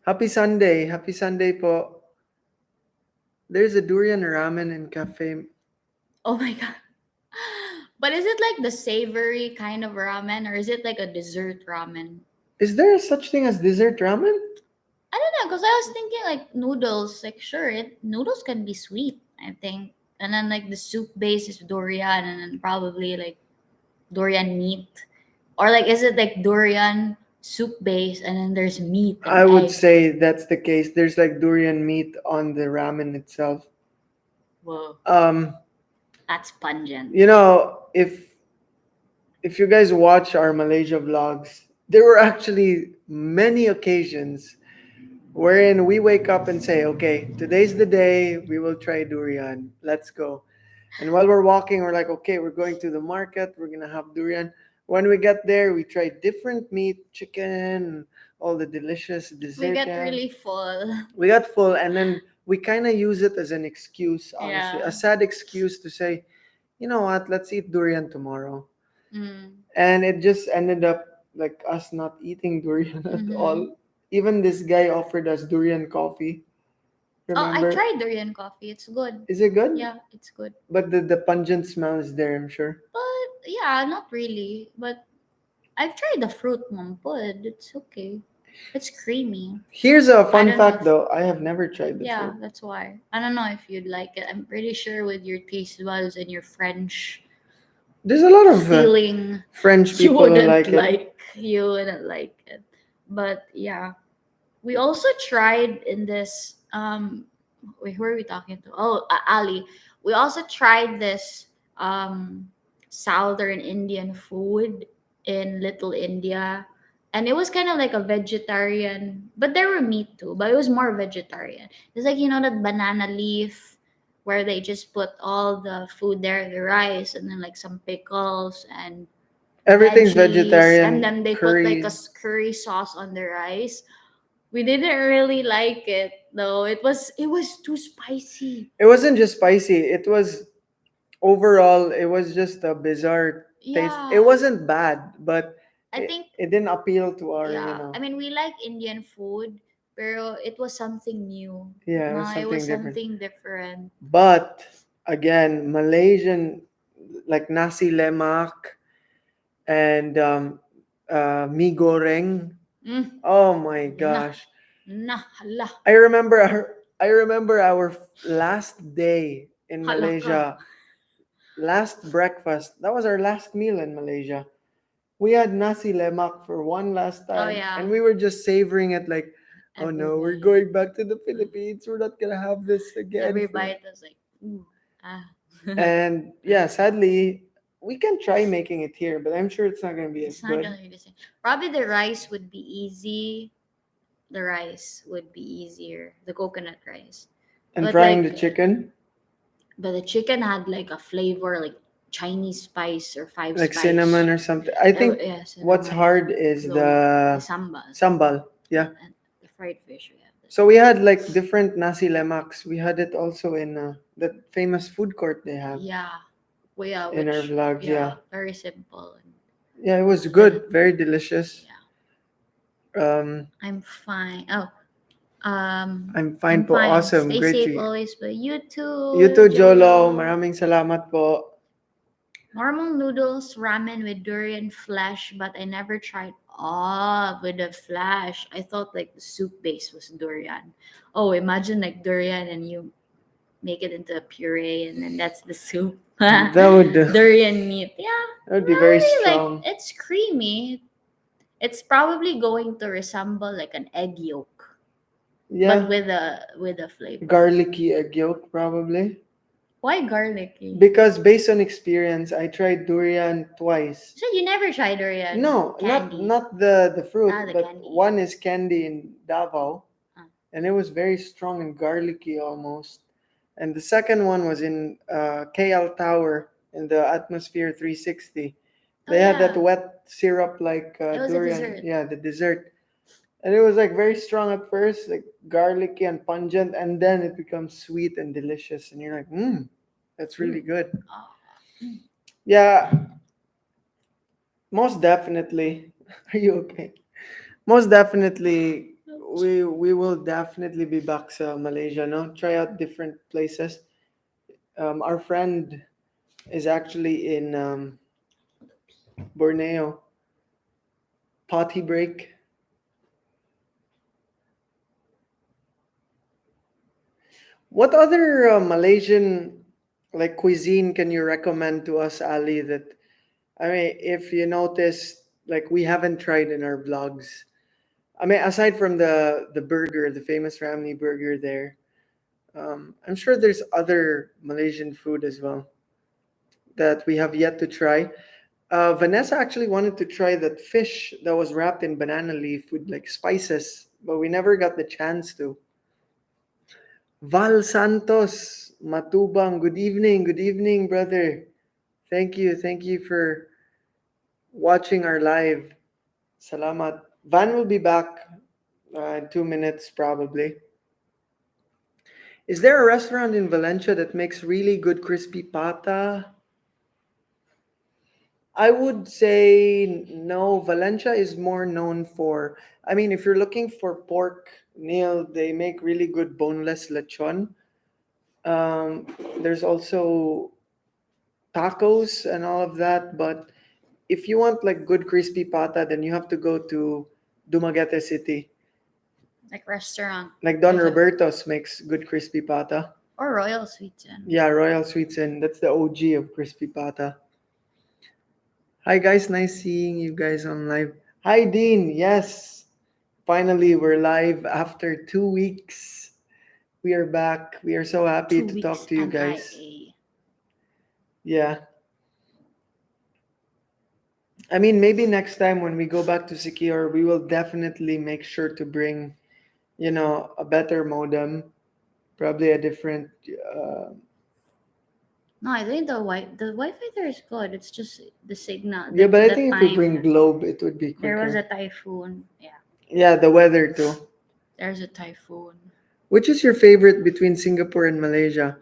Happy Sunday. Happy Sunday po. There's a durian ramen and cafe. Oh my god. But is it like the savory kind of ramen or is it like a dessert ramen? Is there such thing as dessert ramen? I don't know, because I was thinking like noodles, like sure, noodles can be sweet, I think. And then like the soup base is durian and then probably like durian meat. Or like is it like durian soup base and then there's meat and I would egg? say that's the case. There's like durian meat on the ramen itself. Whoa, Um, that's pungent. you know, if you guys watch our Malaysia vlogs, there were actually many occasions wherein we wake up and say, okay, today's the day we will try durian. Let's go. And while we're walking, we're like, okay, we're going to the market. We're gonna have durian. When we get there, we try different meat, chicken, all the delicious We dessert. get really full. We got full, and then we kind of use it as an excuse, honestly, a Yeah. sad excuse to say, you know what, let's eat durian tomorrow. Mm. And it just ended up like us not eating durian at Mm-hmm. all. Even this guy offered us durian coffee. Oh, I Remember? tried durian coffee. It's good. Is it good? Yeah, it's good. But the pungent smell is there, I'm sure. But yeah, not really. But I've tried the fruit one, but it's okay. It's creamy. Here's a I fun don't know fact if though. I have never tried the yeah, fruit. that's why. I don't know if you'd like it. I'm pretty sure with your taste buds and your French There's a lot of feeling, French you people who wouldn't like it. like you wouldn't like it. But yeah, we also tried in this wait, who are we talking to? Oh, Ali. We also tried this southern Indian food in Little India, and it was kind of like a vegetarian, but there were meat too, but it was more vegetarian. It's like that banana leaf where they just put all the food there, the rice, and then like some pickles and Everything's veggies, and vegetarian, then they put like a curries. curry sauce on the rice. We didn't really like it though. It was too spicy. It wasn't just spicy. It was overall, it was just a bizarre taste. It Yeah, wasn't bad, but I think it didn't appeal to our, yeah. I mean, we like Indian food, pero it was something new. yeah, it was No, it was something different. something different. But again, Malaysian, like nasi lemak and mi goreng. Mm, Oh my nah, gosh. nah, hala, I remember our last day in hala ka. Malaysia, last breakfast. That was our last meal in Malaysia. We had nasi lemak for one last Oh time, yeah, and we were just savoring it like, oh every no, we're bite, going back to the Philippines. We're not gonna have this again every for. bite was like, ooh, ah. And yeah, sadly, we can try making it here, but I'm sure it's not gonna be as It's not good. gonna be the same. Probably the rice would be easy. The rice would be easier. The coconut rice. And But frying like the chicken. but the chicken had like a flavor like Chinese spice or five Like spice. cinnamon or something. I think Yeah, what's cinnamon. hard is The the sambal. sambal. Yeah. And the fried fish we have. So we had like different nasi lemaks. We had it also in that famous food court they have Yeah. Well, yeah, in our which vlogs. yeah, Yeah. very simple and Yeah, it was good. good. Very delicious. Yeah. Um, I'm fine. Oh, I'm fine I'm po. fine. Awesome. Stay Great to safe always. But you you too, too, Jolo. Jolo. Maraming salamat po. Normal noodles, ramen with durian flesh, but I never tried with the flesh. I thought like the soup base was durian. Oh, imagine like durian and you make it into a puree and then that's the soup. That would Durian meat. Yeah, that would be very probably like strong. it's creamy. It's probably going to resemble like an egg yolk, but Yeah, with a flavor. garlicky egg yolk probably. Why garlicky? Because based on experience, I tried durian twice. So you never tried durian No, candy? not the fruit, The but candy. one is candy in Davao, Ah. and it was very strong and garlicky almost. And the second one was in KL Tower in the Atmosphere 360. Oh They had that yeah, wet syrup like it was a durian, dessert. yeah, the dessert, and it was like very strong at first, like garlicky and pungent, and then it becomes sweet and delicious, and you're like, that's really Mm. good. Oh. Yeah, most definitely. Are you okay? Most definitely, we will definitely be back to Malaysia. No, try out different places. Our friend is actually in Borneo. Potty break. What other Malaysian like cuisine can you recommend to us, Ali? That I mean, if you notice, like we haven't tried in our vlogs. I mean, aside from the burger, the famous Ramly burger there, I'm sure there's other Malaysian food as well that we have yet to try. Vanessa actually wanted to try that fish that was wrapped in banana leaf with like spices, but we never got the chance to. Val Santos, Matubang, good evening, brother. Thank you for watching our live. Salamat. Van will be back in 2 minutes probably. Is there a restaurant in Valencia that makes really good crispy pata? I would say no. Valencia is more known for. I mean, if you're looking for pork, Neil, they make really good boneless lechon. Um, there's also tacos and all of that. But if you want like good crispy pata, then you have to go to Dumaguete City. Like restaurant. Like Don There's a Roberto's makes good crispy pata. or Royal Sweets and Yeah, Royal Sweets and that's the OG of crispy pata. Hi guys, nice seeing you guys on live. Hi Dean, yes. Finally we're live after 2 weeks. We are back. We are so happy two to talk weeks to you guys. NIA. Yeah. I mean maybe next time when we go back to Secure, we will definitely make sure to bring, a better modem, probably a different No, I think the Wi-Fi there is good. It's just the signal, yeah, but I the think if we bring time. Globe it would be There was a quicker. typhoon. Yeah, Yeah, the weather too. there's a typhoon. Which is your favorite between Singapore and Malaysia?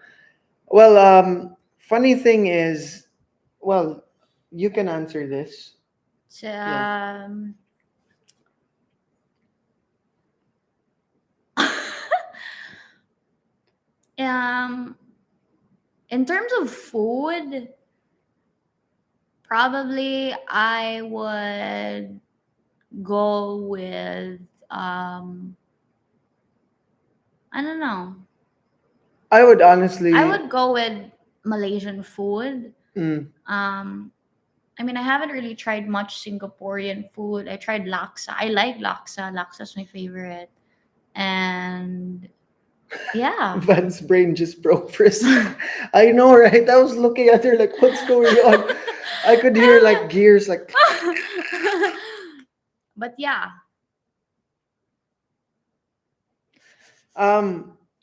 Well, funny thing is, well, you can answer this. So, Yeah. um, in terms of food, probably I would go with um, I don't know. I would I honestly, would go with Malaysian food. mm, Um, I mean, I haven't really tried much Singaporean food. I tried laksa. I like laksa. Laksa's my favorite. And yeah. Van's brain just broke for a second. I know, right? I was looking at her like, what's going on? I could hear like gears, like, But yeah,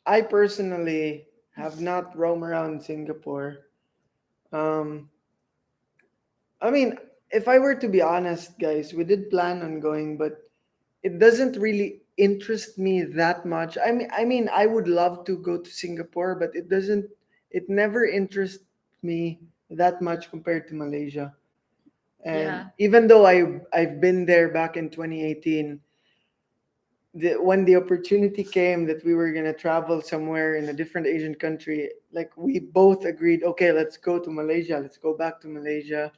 I personally have not roamed around Singapore. Um, I mean, if I were to be honest, guys, we did plan on going, but it doesn't really interest me that much. I mean, I would love to go to Singapore, but it doesn't. It never interests me that much compared to Malaysia. And Yeah. even though I've been there back in 2018, when the opportunity came that we were gonna travel somewhere in a different Asian country, like we both agreed, okay, let's go to Malaysia. Let's go back to Malaysia.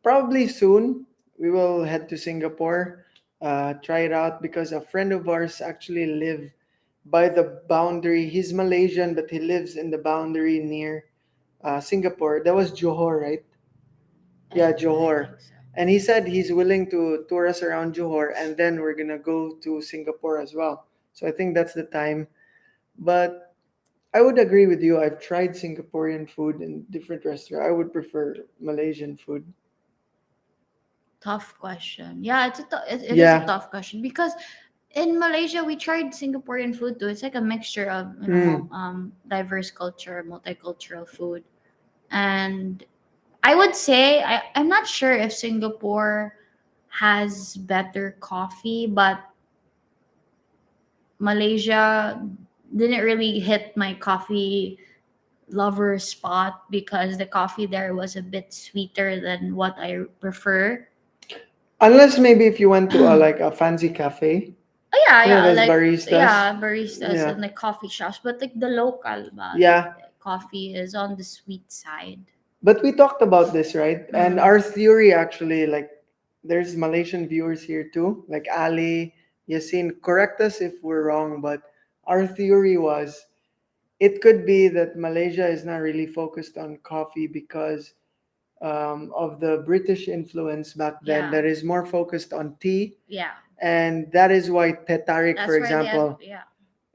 Probably soon we will head to Singapore, try it out because a friend of ours actually live by the boundary. He's Malaysian, but he lives in the boundary near Singapore. That was Johor, right? Yeah, I Johor. think so. And he said he's willing to tour us around Johor, and then we're gonna go to Singapore as well. So I think that's the time. But I would agree with you. I've tried Singaporean food in different restaurants. I would prefer Malaysian food. Tough question. Yeah, it is a Yeah. tough question because in Malaysia we tried Singaporean food too. It's like a mixture of Mm. diverse culture, multicultural food, and I would say I'm not sure if Singapore has better coffee, but Malaysia didn't really hit my coffee lover spot because the coffee there was a bit sweeter than what I prefer. Unless maybe if you went to a like a fancy cafe, Oh yeah, you know yeah, those like baristas. yeah, baristas Yeah. and like coffee shops, but like the local, like Yeah. coffee is on the sweet side. But we talked about this, right? And Mm, our theory actually, like, there's Malaysian viewers here too, like Ali, Yasin. Correct us if we're wrong, but our theory was it could be that Malaysia is not really focused on coffee because of the British influence back then, yeah, that is more focused on tea. yeah. And that is why Tetarik, for That's where they have example, yeah,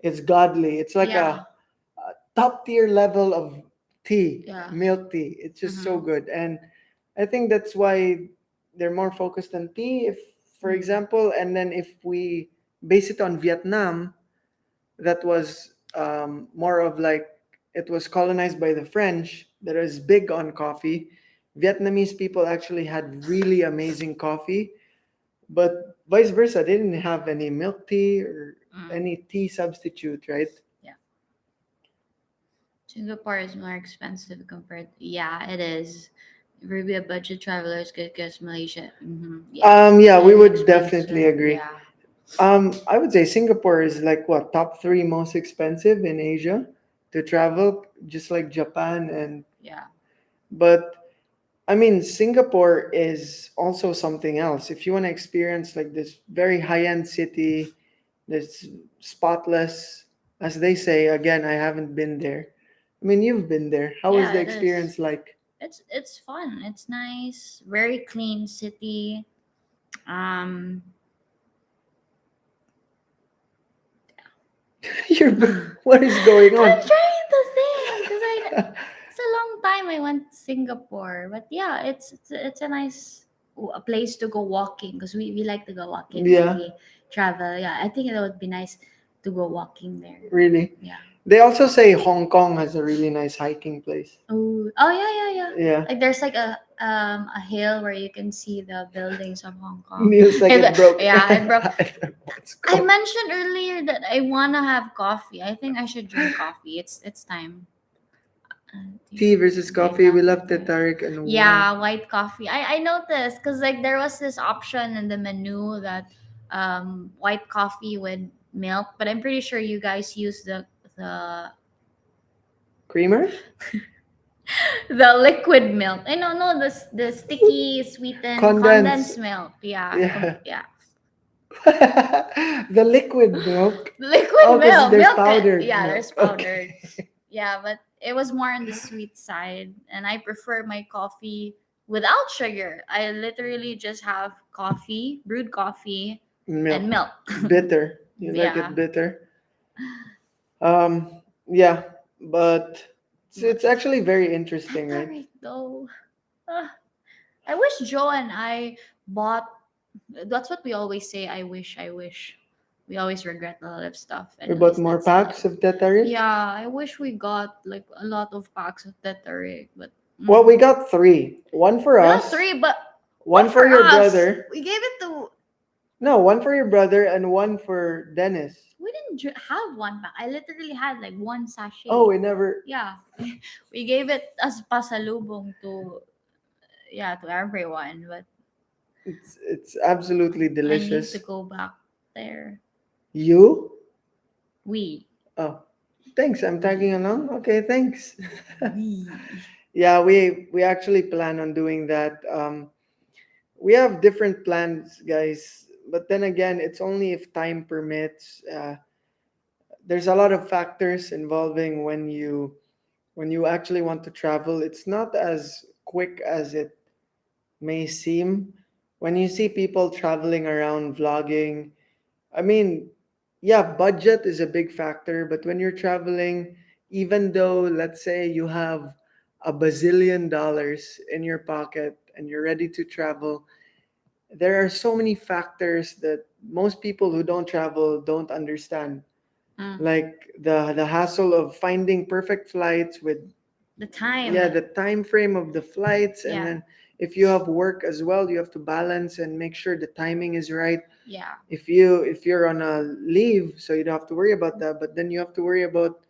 is godly. It's like yeah, a top tier level of tea, yeah. milk tea. It's just so Mm-hmm. good. And I think that's why they're more focused on tea, if, for Mm, example, and then if we base it on Vietnam, that was more of like it was colonized by the French, that is big on coffee. Vietnamese people actually had really amazing coffee, but vice versa, they didn't have any milk tea or mm, any tea substitute, right? yeah. Singapore is more expensive compared. Yeah, it is. If we be a budget traveler, it's good because Malaysia. Yeah, Yeah, it we is would definitely expensive. agree. Yeah, I would say Singapore is like what, top three most expensive in Asia to travel, just like Japan. And yeah, but I mean, Singapore is also something else. If you want to experience like this very high-end city, this spotless, as they say. Again, I haven't been there. I mean, you've been there. How was yeah. the It is. experience like? It's fun. It's nice. Very clean city. Um, I'm What is going on? trying to think because it's a long time I went to Singapore, but yeah, it's a nice a place to go walking because we like to go walking when Yeah, we travel. Yeah, I think it would be nice to go walking there. really. Yeah. They also say Hong Kong has a really nice hiking place. Oh yeah, yeah, yeah. Yeah. Like there's like a hill where you can see the buildings of Hong Kong. Feels like it broke. Yeah, it broke. What's I called? mentioned earlier that I wanna have coffee. I think I should drink coffee. It's time. Tea versus Drink coffee. We coffee. love Tetarik and wine. Yeah, white coffee. I noticed because like there was this option in the menu that white coffee with milk, but I'm pretty sure you guys use the Creamer? the liquid milk. I know, no, the sticky sweetened Condensed. condensed milk. Yeah, Yeah. yeah. The liquid milk. Liquid Oh, because milk, there's milk. powdered Yeah, milk. there's powdered. Okay. Yeah, but it was more on the sweet side, and I prefer my coffee without sugar. I literally just have coffee, brewed coffee, and Milk. milk. Bitter. You like Yeah, it bitter? Yeah, but it's but actually very interesting, right? rhetoric though. Ah, I wish Joe and I bought. That's what we always say. I wish. I wish. We always regret a lot of stuff. We bought Anyways, more that's life. packs of Tetarik. Yeah, I wish we got like a lot of packs of Teteric, but Well, we Mm. got three. One for We got us, three, but one one for for your us. brother. We gave it to. No, one for your brother and one for Dennis. We didn't have one pack. I literally had like one Oh, sachet. we never. Yeah, we gave it as pasalubong to, yeah, to everyone. But It's absolutely I need to delicious. go back there. You? We Oh, thanks. I'm tagging we along. Okay, thanks. we. Yeah, we actually plan on doing that. We have different plans, guys. But then again, it's only if time permits. There's a lot of factors involving when you actually want to travel. It's not as quick as it may seem. When you see people traveling around vlogging, I mean, yeah, budget is a big factor, but when you're traveling, even though, let's say, you have $1 bazillion in your pocket and you're ready to travel, there are so many factors that most people who don't travel don't understand. Mm, Like the hassle of finding perfect flights with, the time. yeah, the time frame of the flights, and Yeah, then if you have work as well, you have to balance and make sure the timing is right. yeah. If you're on a leave, so you don't have to worry about that, but then you have to worry about,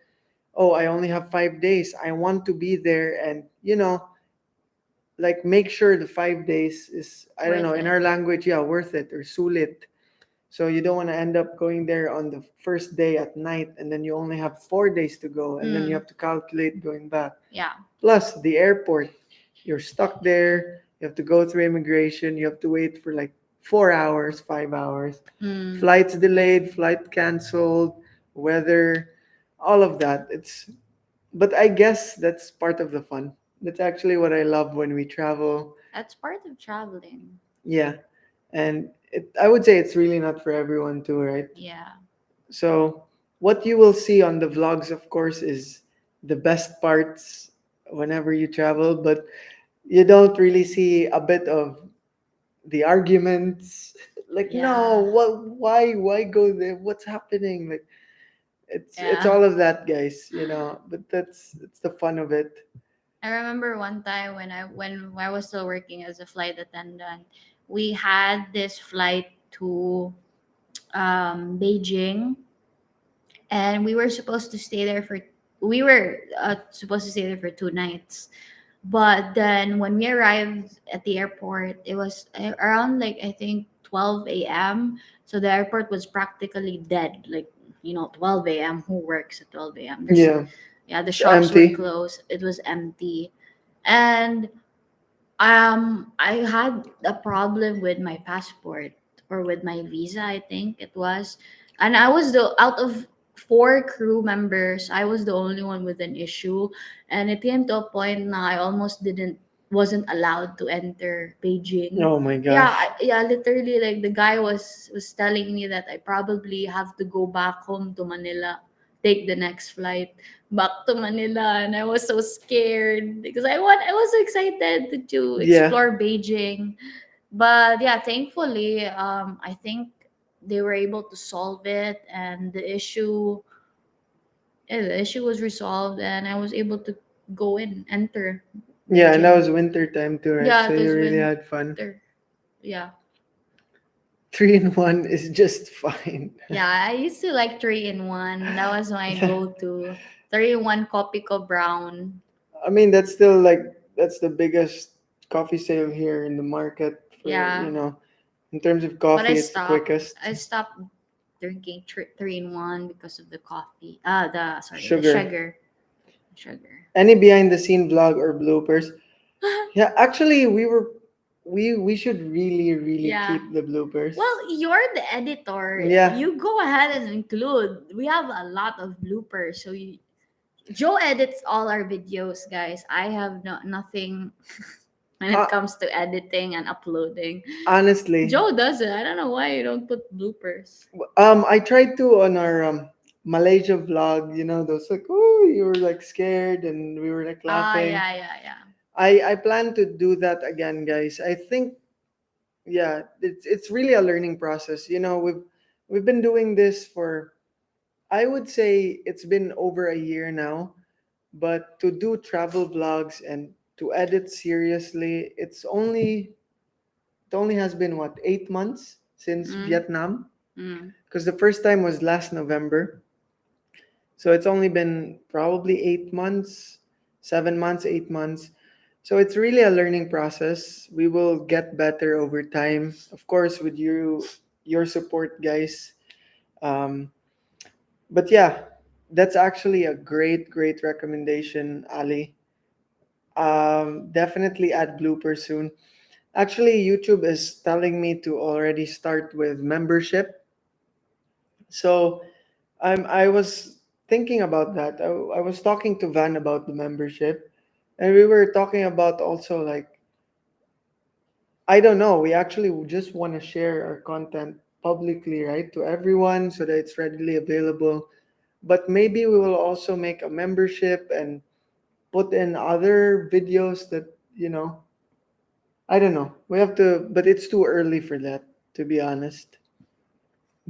oh, I only have 5 days, I want to be there, and like make sure the 5 days is, I don't know, Worth in it. our language, yeah, worth it, or sulit. So you don't want to end up going there on the first day at night, and then you only have 4 days to go, and then you Mm, have to calculate going back. yeah. Plus the airport, you're stuck there. You have to go through immigration. You have to wait for like 4 hours, 5 hours. Mm, Flights delayed, flight canceled, weather, all of that. But I guess that's part of the fun. That's actually what I love when we travel. that's part of traveling. Yeah, and I would say it's really not for everyone too, right? Yeah. So what you will see on the vlogs, of course, is the best parts whenever you travel, but you don't really see a bit of the arguments. Like, no, Yeah. why go there? What's happening? Like, it's Yeah. all of that, guys. But it's the fun of it. I remember one time when I was still working as a flight attendant, we had this flight to Beijing, and we were supposed to stay there for 2 nights. But then when we arrived at the airport, it was around like I think 12 a.m. So the airport was practically dead. Like 12 a.m. Who works at 12 a.m.? Yeah, Yeah, the it's shops were empty. closed. It was empty, and I had a problem with my passport or with my visa, I think it was. And I was the out of four crew members, I was the only one with an issue. And it came to a point now I almost didn't wasn't allowed to enter Beijing. Oh my Yeah, gosh. yeah, literally like the guy was telling me that I probably have to go back home to Manila, take the next flight back to Manila, and I was so scared because I was so excited to Yeah, explore Beijing. But yeah, thankfully, I think they were able to solve it, and the issue was resolved, and I was able to go in enter yeah, and that Beijing. was winter time too, right? Yeah, So it you was really had fun. winter. Yeah, 3 in 1 is just fine. yeah. I used to like 3-in-1. That was my Yeah. go-to. 3-in-1 Copico Brown. I mean, that's still like that's the biggest coffee sale here in the market for, Yeah, in terms of but coffee, it's the quickest. I stopped drinking 3-in-1 because of the coffee. The sorry, the Sugar. sugar. Any behind the scene vlog or bloopers? Yeah, actually, we should really really Yeah. keep the bloopers. Well, you're the editor. Yeah. You go ahead and include. We have a lot of bloopers. So Joe edits all our videos, guys. I have nothing when it Uh, comes to editing and uploading. Honestly, Joe does it. I don't know why you don't put bloopers. I tried to on our Malaysia vlog. Those like, oh, you were like scared and we were like Ah, laughing. yeah, yeah, yeah. I plan to do that again, guys. I think, yeah, it's really a learning process. We've been doing this for, I would say it's been over a year now, but to do travel vlogs and to edit seriously. It only has been what, 8 months since Mm, Vietnam, mm. because the first time was last November. So it's only been probably 8 months, 7 months, 8 months. So it's really a learning process. We will get better over time, of course, with your support, guys. Um, but yeah, that's actually a great recommendation, Ali. Definitely add bloopers soon. Actually, YouTube is telling me to already start with membership. So I was thinking about that. I was talking to Van about the membership, and we were talking about also like, I don't know. We actually just want to share our content publicly, right, to everyone so that it's readily available. But maybe we will also make a membership and put in other videos that, I don't know. We have to, but it's too early for that, to be honest.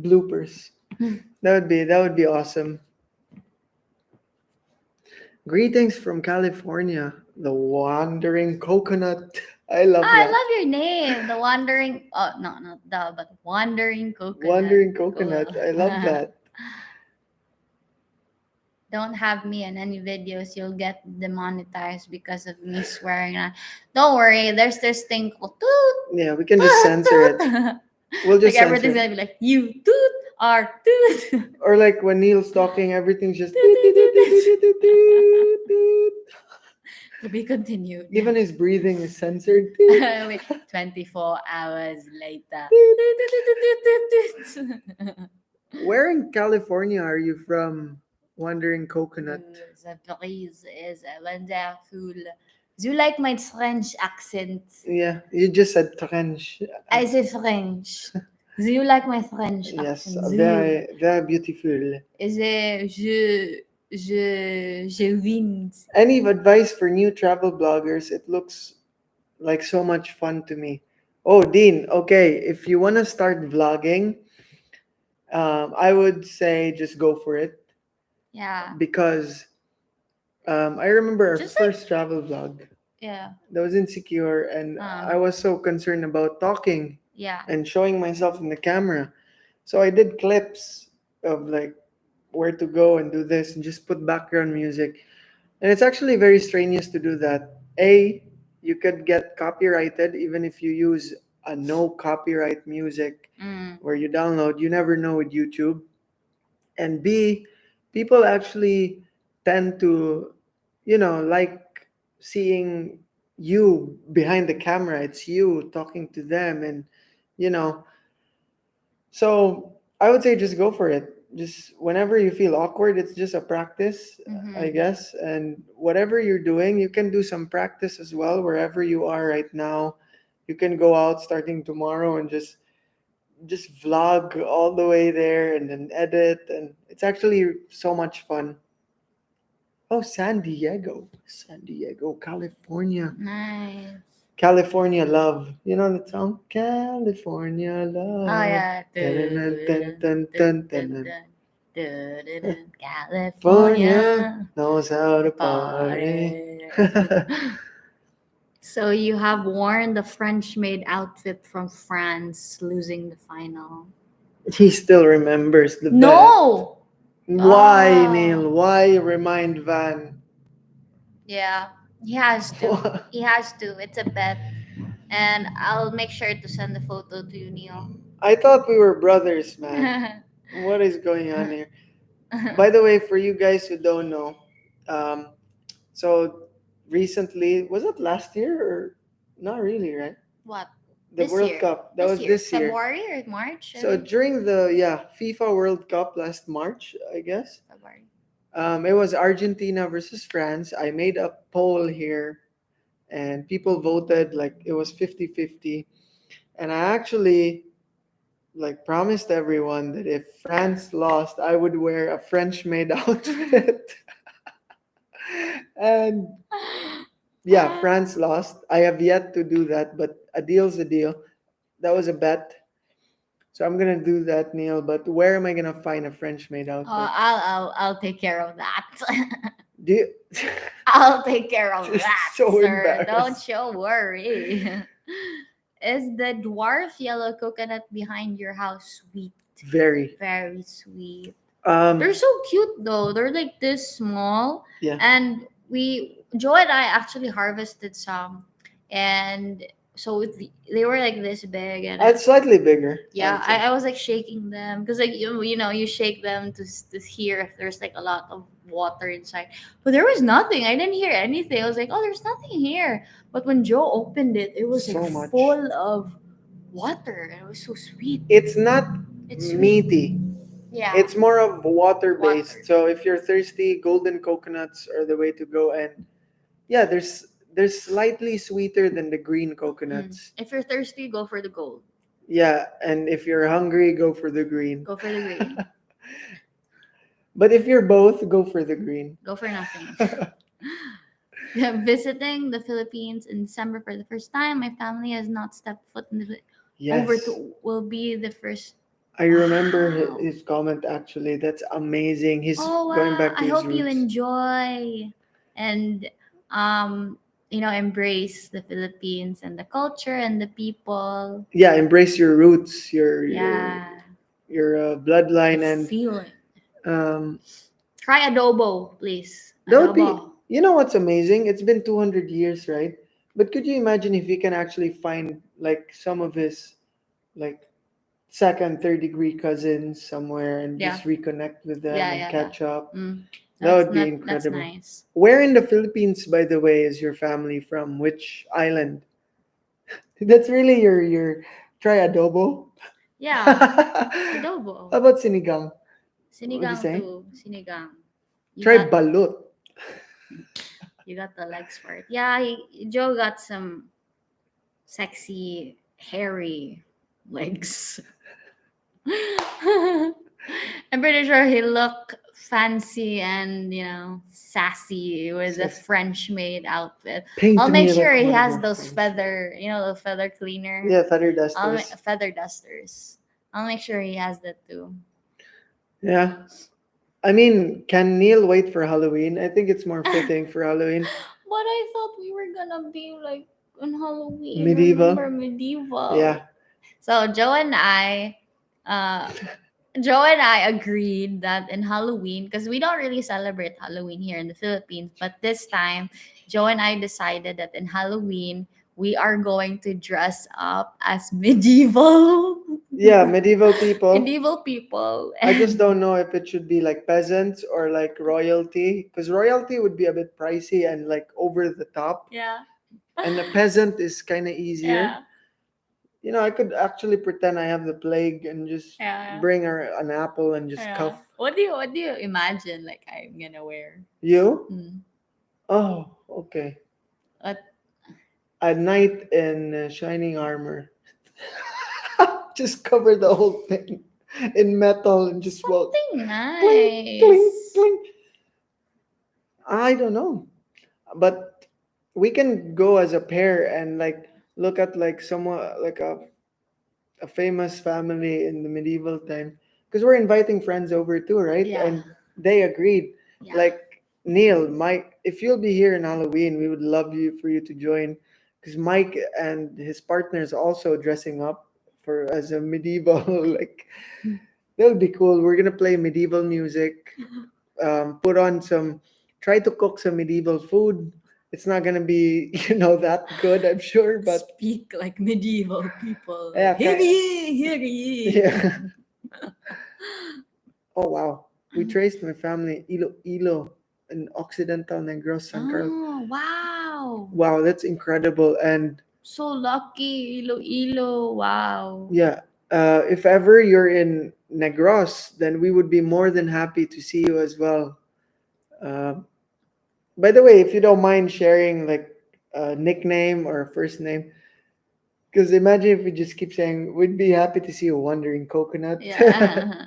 Bloopers. That would be awesome. Greetings from California, the wandering coconut. I Ah, love I that. love your name. The wandering. Oh no, not the, but wandering coconut. Wandering Cool. coconut. I love that. Don't have me in any videos. You'll get demonetized because of me swearing. Don't worry. There's this thing called toot Yeah, we can just toot censor it. toot. We'll Like just censor everything's it. gonna be like you toot or toot. Or like when Neil's talking, everything's just Toot, toot, toot, toot, toot, toot, toot, toot. toot, toot, toot, toot. To be continued. Even his breathing is censored. Toot, Wait, 24 hours later. toot. Toot, toot, toot, toot, toot, toot. Where in California are you from, Wandering Coconut? The Paris is wonderful. Do you like my French accent? Yeah, you just said trench. I say French. Do you like my French Yes, accent? Do you? very beautiful. Is it je wins? Any advice for new travel bloggers? It looks like so much fun to me. Oh, Dean, okay, if you want to start vlogging, I would say just go for it, Yeah. because I remember our Just like first travel vlog yeah. that was insecure, and I was so concerned about talking Yeah. and showing myself in the camera. So I did clips of like where to go and do this and just put background music. And it's actually very strenuous to do that. A, you could get copyrighted even if you use a no copyright music Mm. where you download. You never know with YouTube. And B, people actually tend to, like seeing you behind the camera. It's you talking to them, and you know, so I would say just go for it. Just whenever you feel awkward, it's just a practice, I Mm-hmm. guess. And whatever you're doing, you can do some practice as well wherever you are right now. You can go out starting tomorrow and just vlog all the way there and then edit, and it's actually so much fun. Oh, San Diego, California. Nice. California love. You know the song? California Oh love. yeah. Dun, dun, dun, Dun, dun, dun, dun, dun, dun, dun. dun. Dun, dun, dun. California California knows how to party. party. So you have worn the French-made outfit from France, losing the final. He still remembers the bet. No. Why, Oh. Neil? Why remind Van? Yeah, he has to. He has to. It's a bet. And I'll make sure to send the photo to you, Neil. I thought we were brothers, man. What is going on here? By the way, for you guys who don't know, um, so recently, was it last year or not really, right? What? The This World year. Cup. That This was year. this year. February or March, I So think. during the FIFA World Cup last March, I guess, February. it was Argentina versus France. I made a poll here, and people voted like it was 50-50. And I actually like promised everyone that if France lost, I would wear a French made outfit. And yeah, France lost. I have yet to do that, but a deal's a deal. That was a bet. So I'm gonna do that, Neil. But where am I gonna find a French made outfit? I'll take care of that. Do you, I'll take care of just that, so sir. Don't embarrassed. you worry. Is the dwarf yellow coconut behind your house sweet? Very. Very sweet. They're Um. so cute though. They're like this small, Yeah. and Joe and I actually harvested some, and so they were like this big, and It's slightly bigger, I yeah, would say. I was like shaking them because like you shake them to hear if there's like a lot of water inside, but there was nothing. I didn't hear anything. I was like, oh, there's nothing here. But when Joe opened it, it was like So much. full of water, and it was so sweet. It's not It's sweet. meaty. Yeah, It's more of water based. water. So if you're thirsty, golden coconuts are the way to go. And yeah, there's slightly sweeter than the green coconuts. If you're thirsty, go for the gold. Yeah, and if you're hungry, go for the green. Go for the green. But if you're both, go for the green. Go for nothing. Yeah, visiting the Philippines in December for the first time. My family has not stepped foot in the over Yes. to will be the first. I remember Wow. his comment actually. That's amazing. He's Oh going wow. back to I his hope you roots. enjoy and um embrace the Philippines and the culture and the people. Yeah, embrace your roots, your Yeah. The bloodline, and feeling. um, Try adobo, please. that would be. Adobo. You know what's amazing? It's been 200 years, right? But could you imagine if he can actually find like some of his like second, third degree cousins somewhere and Yeah. just reconnect with them Yeah, and yeah, yeah. catch up? Mm. That That's would be not that's incredible. nice. Where in the Philippines, by the way, is your family from? Which island? That's really your try adobo. Yeah. How Adobo. about sinigang? What would you Sinigang say? too. Sinigang. You Try got balut. you got the legs for it. Yeah, Joe got some sexy, hairy legs. I'm pretty sure he looked fancy and sassy with a Says, French maid outfit. paint I'll make me sure like he one of has your those friends. the feather cleaner. Yeah, feather dusters. Feather dusters. I'll make sure he has that too. Yeah. I mean, can Neil wait for Halloween? I think it's more But fitting for Halloween. I thought we were gonna be like on Halloween. Remember Medieval. medieval? Yeah. So uh, Joe and I agreed that in Halloween, because we don't really celebrate Halloween here in the Philippines, but this time, Joe and I decided that in Halloween we are going to dress up as medieval Yeah, medieval people. medieval people, I just and don't know if it should be like peasants or like royalty, because royalty would be a bit pricey and like over the top, yeah, and the peasant is kind of easier. yeah, I could actually pretend I have the plague and just yeah. bring her an apple and just Yeah. cuff What do you imagine like I'm gonna wear? you. Hmm. Oh, okay. What A knight in shining armor. Just cover the whole thing in metal and just walk. something Clink, clink, nice. clink. I don't know, but we can go as a pair and like look at like someone like a famous family in the medieval time because we're inviting friends over too, right? Yeah. And they agreed. Yeah. Like Neil, Mike, if you'll be here in Halloween, we would love you for you to join because Mike and his partner is also dressing up for as a medieval like that would be cool. We're gonna play medieval music, put on some, try to cook some medieval food. It's not gonna be that good, I'm sure, but Speak like medieval people. yeah, Hear ye, hear ye. yeah. Oh wow, we traced my family Iloilo in Occidental Negros, San Carlos. Oh, wow. Wow, that's incredible. And So lucky. Iloilo. Wow. yeah, if ever you're in Negros, then we would be more than happy to see you as well. Uh, by the way, if you don't mind sharing like a nickname or a first name, because imagine if we just keep saying we'd be happy to see a wandering coconut. Yeah.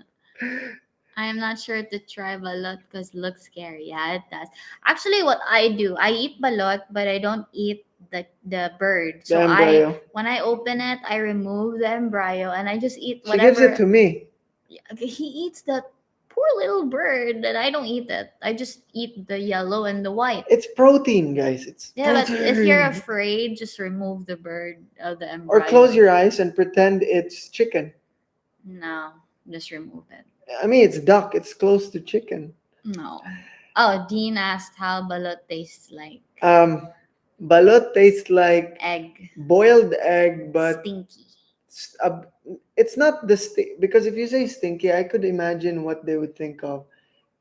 I am not sure to try balot because it looks scary. Yeah, it does. Actually, what I do, I eat balot, but I don't eat the bird. The So embryo. when I open it, I remove the embryo and I just eat She gives it whatever. to me. Yeah, okay, he eats that poor little bird, and I don't eat it. I just eat the yellow and the white. It's protein, guys. It's Yeah, but if you're protein. afraid, just remove the bird of the Or close embryo. your eyes and pretend it's chicken. No, just remove it. I mean, it's duck. It's close to chicken. No. Oh, Dean asked how balut tastes like. Um, Balut tastes like Egg. boiled egg, but Stinky. s- a- it's not the because if you say stinky, I could imagine what they would think of.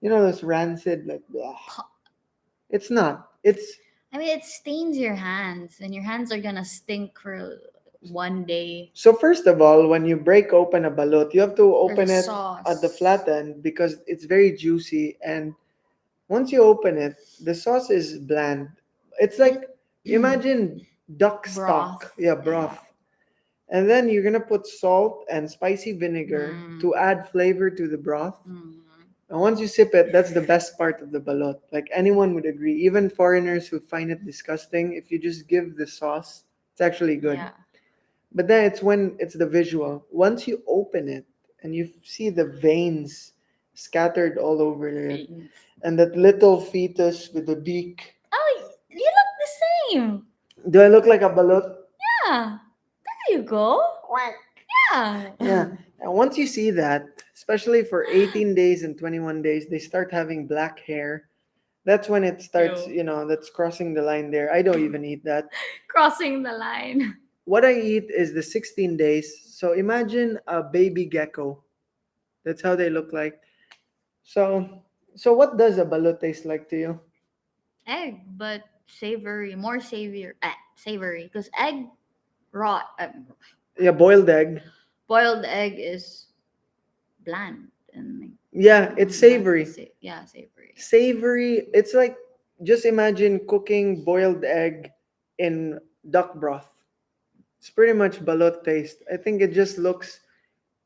You know, those rancid, like, blah. It's not. It's I mean, it stains your hands, and your hands are gonna stink for one day. so first of all, when you break open a balut, you have to Or the open it at the sauce. flat end because it's very juicy, and once you open it, the sauce is bland. It's like imagine duck stock, Broth. yeah, Yeah. broth. And then you're gonna put salt and spicy vinegar Mm. to add flavor to the broth. Mm. And once you sip it, that's the best part of the balot. Like anyone would agree, even foreigners who find it disgusting. If you just give the sauce, it's actually good. Yeah. But then it's when it's the visual. Once you open it and you see the veins scattered all over it, Veins. and that little fetus with the beak. Oh, you look the same. Do I look like a balot? Yeah. There you go. Yeah. Yeah. And once you see that, especially for 18 days and 21 days, they start having black hair. That's when it starts, Ew. that's crossing the line there. I don't even eat that. Crossing the line. What I eat is the 16 days. So imagine a baby gecko. That's how they look like. So, so what does a balut taste like to you? Egg, but savory, more savory. Savory, because egg rot. Yeah, boiled egg. Boiled egg is bland and like Yeah, it's not savory. yeah, savory. Savory. It's like just imagine cooking boiled egg in duck broth. It's pretty much balut taste. I think it just looks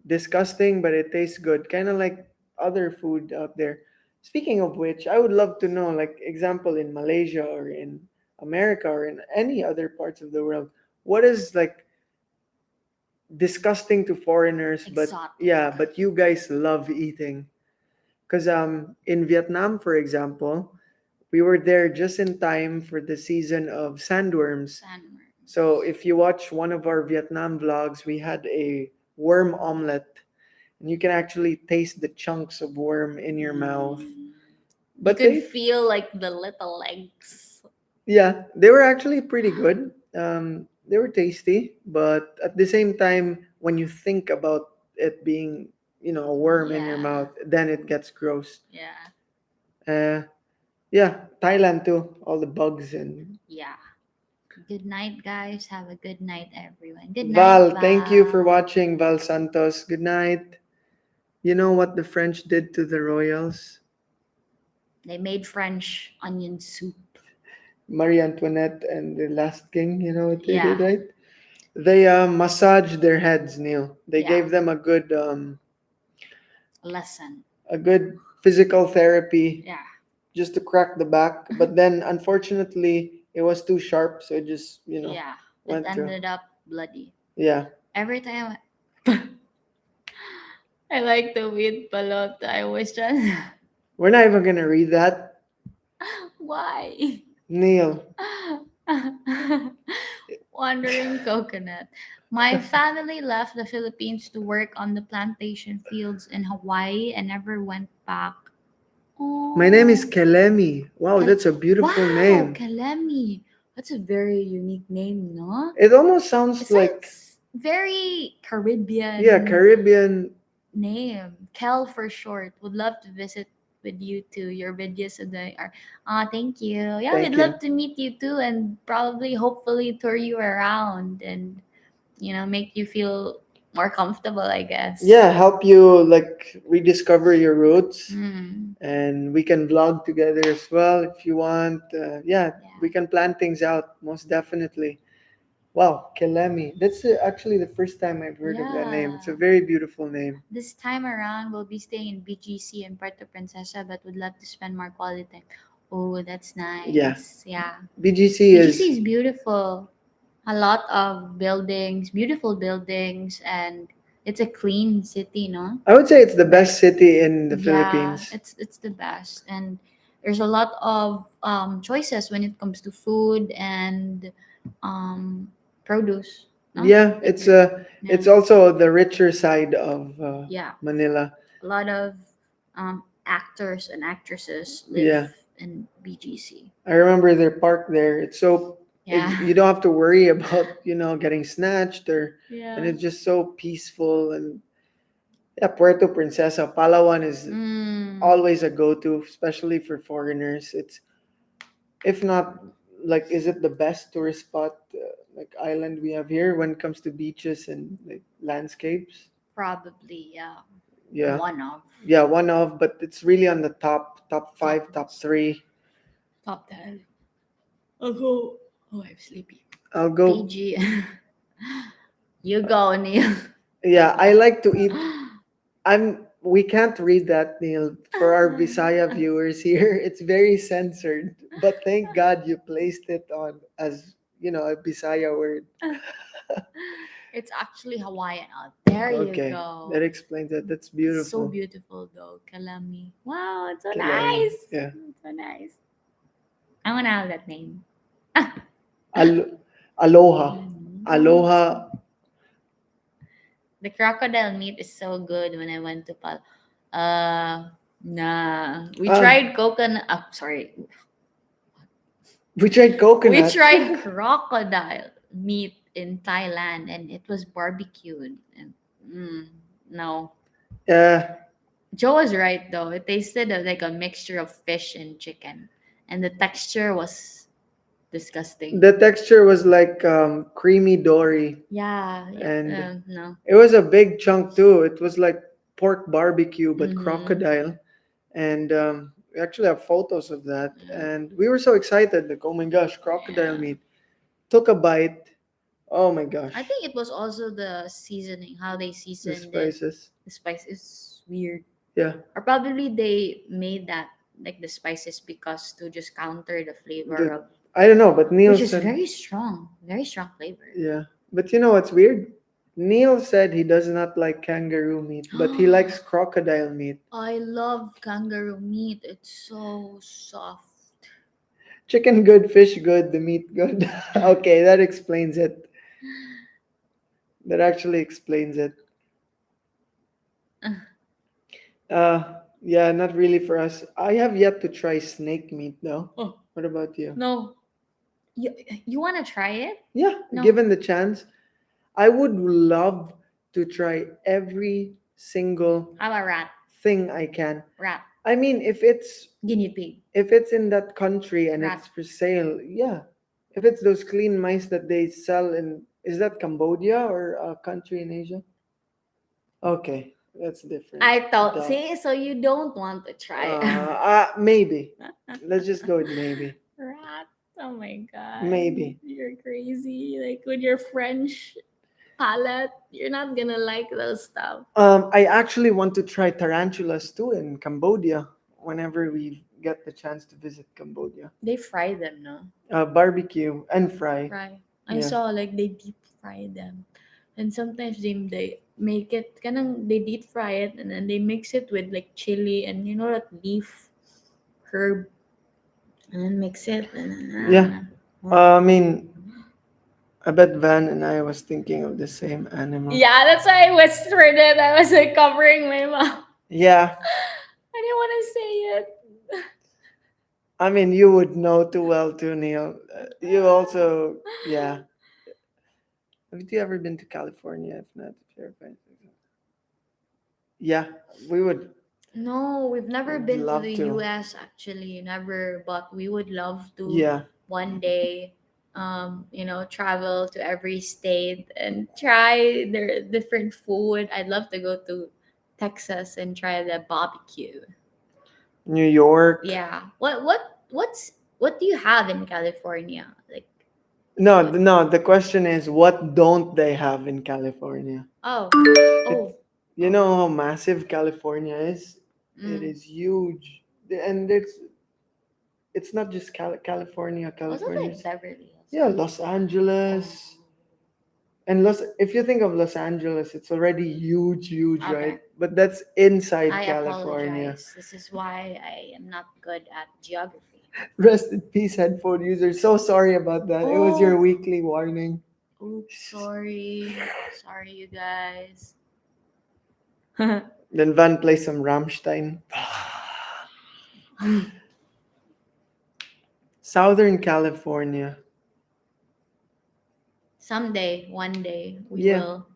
disgusting, but it tastes good. Kind of like other food out there. Speaking of which, I would love to know, like, example in Malaysia or in America or in any other parts of the world, what is like disgusting to foreigners, but Exotic. yeah, but you guys love eating. Because in Vietnam, for example, we were there just in time for the season of sandworms. Sandworms. So if you watch one of our Vietnam vlogs, we had a worm omelette, and you can actually taste the chunks of worm in your mouth. You But could they, feel like the little legs. yeah, they were actually pretty good. They were tasty, but at the same time, when you think about it being, a worm in your Yeah. mouth, then it gets gross. Yeah. Uh, yeah, Thailand too. All the bugs and Yeah. Good night, guys. Have a good night, everyone. Good night, Val. Thank you for Val. watching, Val Santos. Good night. You know what the French did to the royals? They made French onion soup. Marie Antoinette and the last king. You know what they did, Yeah. right? They massaged their heads, Neil. They Yeah. gave them Lesson. a good physical therapy Yeah. just to crack the back. But then, unfortunately, it was too sharp, so it just Yeah. It went through. ended up bloody. Yeah, Every time I like to eat balot, I always just we're not even gonna read that, why? Neil. Wandering coconut. My family left the Philippines to work on the plantation fields in Hawaii and never went back. My name is Oh, Kelemi. Wow, that's a beautiful wow, name. Kalemi. That's a very unique name, no? It almost It sounds like, sounds very yeah, Caribbean Caribbean. name. Kel for short. Would love to visit with you too. Your videos today are thank you. Yeah, we'd Thank you. love to meet you too and probably hopefully tour you around and make you feel more comfortable, I guess. Yeah, help you like rediscover your roots, Mm, and we can vlog together as well if you want. Yeah, yeah. we can plan things out most definitely. Wow, Kelemi. That's actually the first time I've heard of that name. It's a Yeah. very beautiful name. This time around we'll be staying in BGC in Puerto Princesa, but would love to spend more quality time. Oh, that's Yeah, nice. Yeah. BGC BGC is is beautiful. A lot of buildings, beautiful buildings, and it's a clean city, no? I would say it's the Right. best city in the Yeah, Philippines. it's the best, and there's a lot of choices when it comes to food and um produce, no? Yeah, Like it's yeah, also the richer side of yeah, Manila. a lot of actors and actresses live Yeah, in BGC. I remember their park there. Yeah. You don't have to worry about getting snatched and Yeah. it's just so peaceful. And yeah, Puerto Princesa, Palawan is Mm, always a go-to, especially for foreigners. It's if not like, is it the best tourist spot like island we have here when it comes to beaches and like landscapes? probably, yeah. Yeah, One of yeah, one of, but it's really on the top top five, top list, three. top 10. I'll go. Oh, I'm sleepy. I'll go. PG. You go, Neil. Yeah, I like to eat. We can't read that, Neil, for our Visaya viewers here. It's very censored, but thank God you placed it on as a Visaya word. It's actually Hawaiian. Oh, there you Okay, that go. explains it. That's It's so beautiful. beautiful though. Kalami. Wow, it's so Kilauea. nice. Yeah. It's so nice. I wanna have that name. Al- Aloha. Oh, it's so. Aloha. The crocodile meat is so good when I went to Pal. Uh, nah. We Ah, tried coconut. Sorry. we tried We coconut. tried crocodile meat in Thailand and it was barbecued. And no. Yeah, Joe was right though. It tasted like a mixture of fish and chicken. And the texture was disgusting. the texture was like creamy dory, Yeah, yeah. and No. it was a big chunk too. It was like pork barbecue, but Mm-hmm. crocodile. And we actually have photos of that. Yeah. And we were so excited, like, oh my gosh, crocodile Yeah. meat. Took a bite. Oh my I gosh, think it was also the seasoning, how they the seasoned it. spices. The spice is weird. Yeah, Or probably they made that like the spices because to just counter the flavor the of I don't know, but Neil which is said, very strong flavor. yeah. But you know what's weird? Neil said he does not like kangaroo meat, but he likes crocodile meat. I love kangaroo meat. It's so soft. Chicken good, fish good, the meat good. Okay, that explains it. That actually explains it. Uh, yeah, not really for us. I have yet to try snake meat though. Oh What about you? no. You you wanna try it? Yeah, No. given the chance, I would love to try every single How about rat? thing I can. Rat. I mean, Guinea pig. if it's in that country and Rat. it's for sale, yeah. If it's those clean mice that they sell in, is that Cambodia or a country in Asia? Okay, that's different. I thought Duh. see, so you don't want to try. Maybe. Let's just go with maybe. Rat. Oh my god. Maybe. You're crazy. Like with your French palate, you're not gonna like those stuff. I actually want to try tarantulas too in Cambodia whenever we get the chance to visit Cambodia. They fry them, no? Barbecue and fry. Fry. I Yeah. saw like they deep fry them. And sometimes they make it kanang they deep fry it and then they mix it with like chili and you know that leaf herb and then mix it and Yeah. then, I mean, I bet Van and I was thinking of the same animal. yeah, that's why I whispered it. I was like covering my mouth. Yeah. I didn't want to say it. I mean, you would know too well too, Neil. You also, yeah. Have you ever been to California? If not, if you're fine. Yeah, we No, we've never would been to love the to. US actually, never, but we would love to Yeah. one day travel to every state and try their different food. I'd love to go to Texas and try the barbecue. New York. Yeah. What do you have in California? Like No, what? no. The question is, what don't they have in California? Oh. It's Oh. you Oh. know how massive California is. It Mm. is huge, and it's not just California. Also California. like Beverly Hills. Yeah, Los Yeah. Angeles, And if you think of Los Angeles, it's already huge, huge, Okay. right? But that's inside I California. apologize. This is why I am not good at geography. Rest in peace, headphone users. So sorry about that. It was your Oh, weekly warning. oops, sorry. Sorry, you guys. Then Van plays some Rammstein. Southern California. Someday, one day, we Yeah, will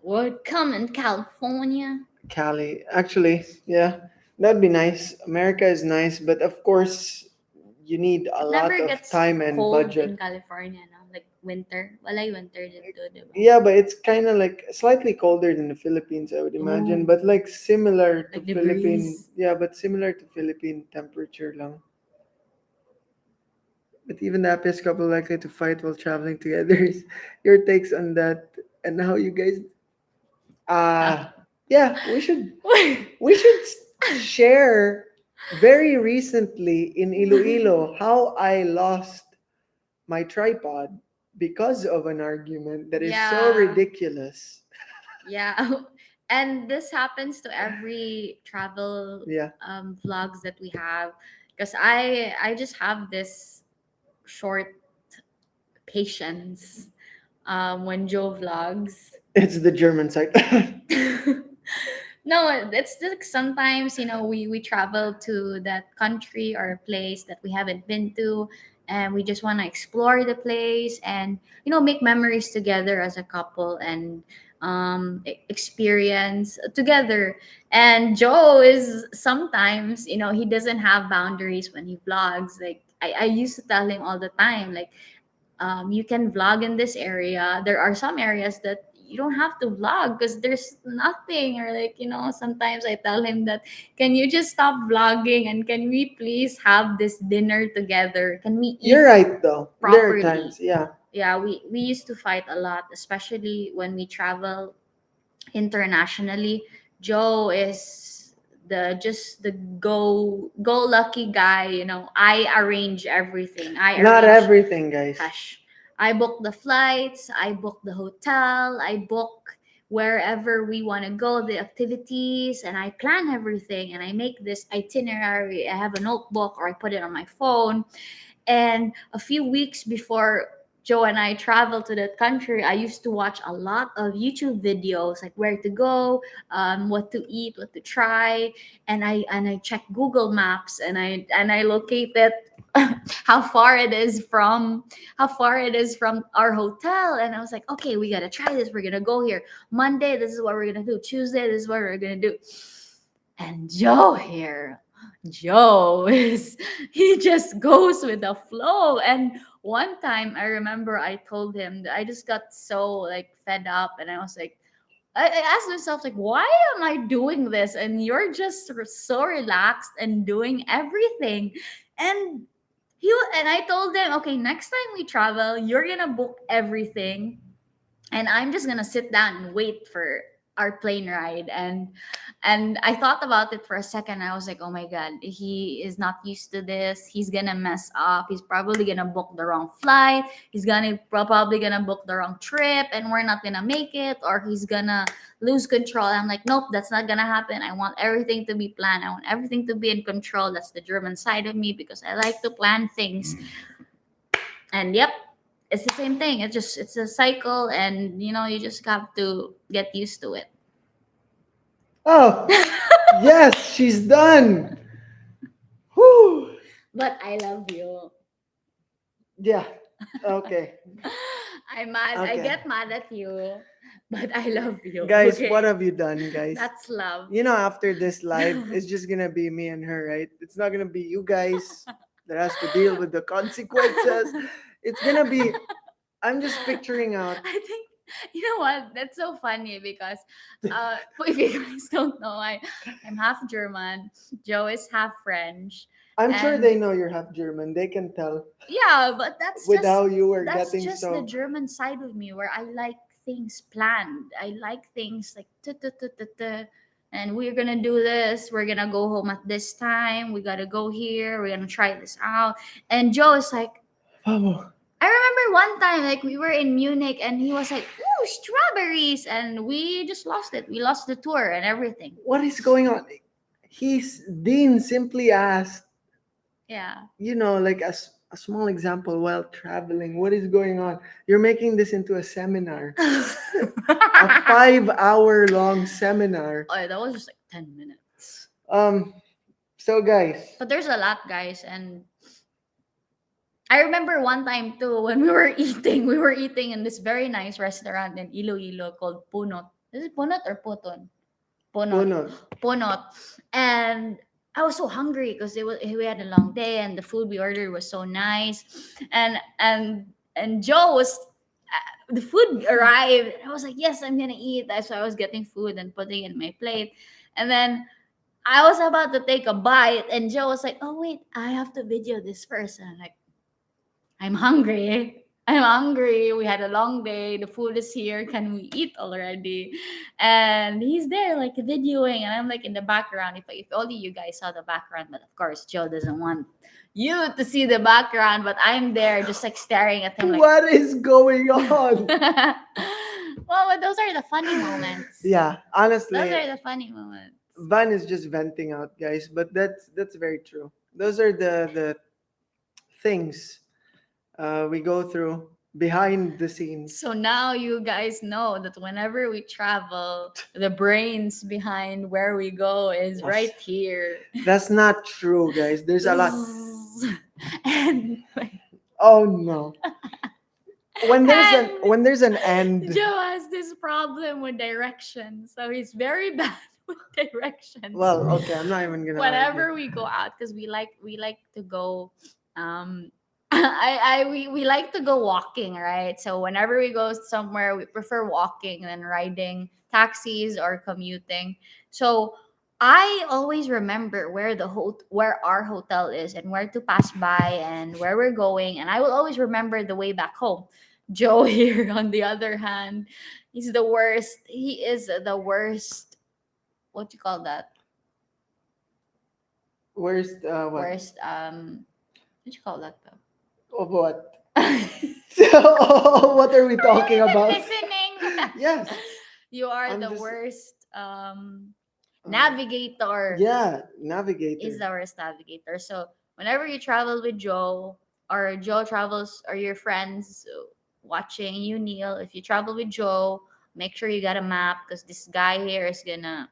would come in California. Cali. Actually, yeah, that'd be nice. America is nice, but of course, you need a It lot never of gets time and cold in budget. California, no? Like winter. Walay winter dito, diba? Yeah, but it's kind of like slightly colder than the Philippines, I would imagine. Ooh, But like similar to like the Philippine, breeze. yeah, but similar to Philippine temperature lang. But even the Episcopal likely to fight while traveling together. Your takes on that and how you guys uh yeah, we should share very recently in Iloilo how I lost my tripod because of an argument that is so Yeah. ridiculous. Yeah. And this happens to every travel Yeah. vlogs that we have because I just have this short patience when Joe vlogs. It's the German side. No, it's just sometimes, we travel to that country or place that we haven't been to, and we just want to explore the place and make memories together as a couple and experience together. And Joe is sometimes, he doesn't have boundaries when he vlogs. Like I used to tell him all the time, like, you can vlog in this area. There are some areas that you don't have to vlog because there's nothing. Or like, sometimes I tell him that, can you just stop vlogging and can we please have this dinner together? Can we You're eat right though. There are properly? times, yeah. Yeah, we used to fight a lot, especially when we travel internationally. Joe is the go lucky guy. I arrange everything. I Not arrange everything, guys. Hush. I book the flights, I book the hotel, I book wherever we want to go, the activities, and I plan everything and I make this itinerary. I have a notebook or I put it on my phone. And a few weeks before Joe and I traveled to that country, I used to watch a lot of YouTube videos, like where to go, what to eat, what to try, and I check Google Maps and I located how far it is from our hotel. And I was like, okay, we gotta try this. We're gonna go here Monday. This is what we're gonna do. Tuesday, this is what we're gonna do. And Joe is he just goes with the flow. And one time I remember I told him that I just got so like fed up and I was like, I asked myself like, why am I doing this? And you're just so relaxed and doing everything. And and I told them, okay, next time we travel, you're gonna book everything and I'm just gonna sit down and wait for our plane ride. And I thought about it for a second. I was like, oh my god, he is not used to this. He's gonna mess up. He's probably gonna book the wrong flight. He's gonna probably gonna book the wrong trip, and we're not gonna make it, or he's gonna lose control. I'm like, nope, that's not gonna happen. I want everything to be planned. I want everything to be in control. That's the German side of me because I like to plan things. And yep, it's the same thing. It's a cycle, and you just have to get used to it. Oh, yes, she's done. Whew. But I love you. Yeah. Okay. I'm mad. I Okay. get mad at you, but I love you. Guys, what Okay, have you done, guys? that's love. After this live, it's just gonna be me and her, right? It's not gonna be you guys that has to deal with the consequences. It's gonna be, I'm just picturing out. I think you know what? That's so funny because if you guys don't know, I'm half German. Joe is half French, I'm sure and they know you're half German. They can tell yeah, but that's with just how you were that's getting just the so. German side of me where I like things planned. I like things like and we're gonna do this. We're gonna go home at this time. We gotta go here. We're gonna try this out. And Joe is like, Oh. I remember one time, like we were in Munich, and he was like, "Ooh, strawberries," and we just lost it. We lost the tour and everything. What is going on? Dean simply asked, Yeah. like a small example while traveling. What is going on? You're making this into a seminar, a 5 hour long seminar. Oh, that was just like 10 minutes. Um, so guys, But there's a lot, guys, and I remember one time too when we were eating. We were eating in this very nice restaurant in Iloilo called Punot. Is it Punot or Puton? Punot. puno. Punot. And I was so hungry because we had a long day and the food we ordered was so nice. And Joe was the food arrived. And I was like, yes, I'm gonna eat. So I was getting food and putting it in my plate. And then I was about to take a bite, and Joe was like, "Oh wait, I have to video this first." And I'm like, I'm hungry. I'm hungry. We had a long day. The food is here. Can we eat already? And he's there, like videoing, and I'm like in the background. If only you guys saw the background, but of course, Joe doesn't want you to see the background. But I'm there, just like staring at him, like. What is going on? Well, but those are the funny moments. Yeah, Those honestly, are the funny moments. Van is just venting out, guys. But that's very true. Those are the things we go through behind the scenes. So now you guys know that whenever we travel, the brains behind where we go is right here. That's not true, guys. There's a lot. And Oh no. When there's an end. Joe has this problem with directions, so he's very bad with directions. Well, okay, I'm not even gonna. Whenever argue. we go out, because we like to go we like to go walking, right? So whenever we go somewhere, we prefer walking than riding taxis or commuting. So I always remember where our hotel is and where to pass by and where we're going, and I will always remember the way back home. Joe here, on the other hand, he's the worst. He is the worst. What you call that? Worst what? Worst. What you call that though? Of what? So, what are we talking about? Listening. Yes. You are I'm the just- worst navigator. Yeah, navigator. Is the worst navigator. So whenever you travel with Joe, or Joe travels, or your friends watching you, Neil, if you travel with Joe, make sure you got a map, because this guy here is gonna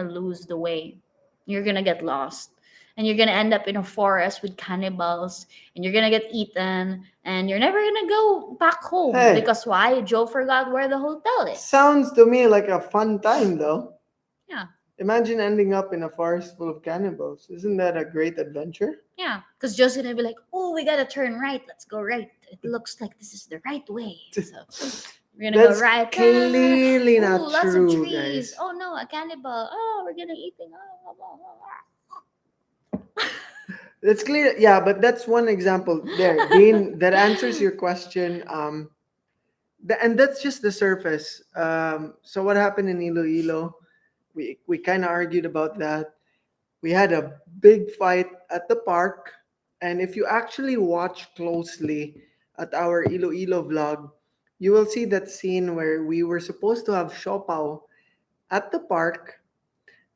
lose the way. You're gonna get lost. And you're gonna end up in a forest with cannibals, and you're gonna get eaten, and you're never gonna go back home. Hey. Because why? Joe forgot where the hotel is. Sounds to me like a fun time, though. Yeah. Imagine ending up in a forest full of cannibals. Isn't that a great adventure? Yeah, because Joe's gonna be like, "Oh, we gotta turn right. Let's go right. It looks like this is the right way." So we're gonna That's go right. clearly not Ooh, lots true, of trees. guys. Oh no, a cannibal. Oh, we're gonna eat thing. Oh, blah, blah, blah, blah. That's clear. Yeah, but that's one example there, Dean. That answers your question. And that's just the surface. So what happened in Iloilo? We kind of argued about that. We had a big fight at the park, and if you actually watch closely at our Iloilo vlog, you will see that scene where we were supposed to have Shopao at the park,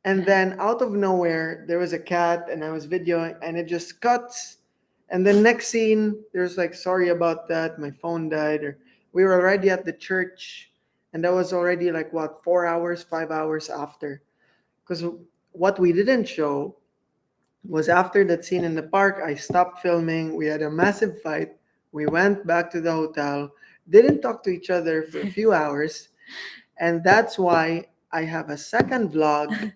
and then out of nowhere there was a cat, and I was videoing, and it just cuts, and the next scene there's like, sorry about that, my phone died, or we were already at the church, and that was already like what, 4 hours, 5 hours after, because what we didn't show was after that scene in the park, I stopped filming. We had a massive fight. We went back to the hotel, didn't talk to each other for a few hours. And that's why I have a second vlog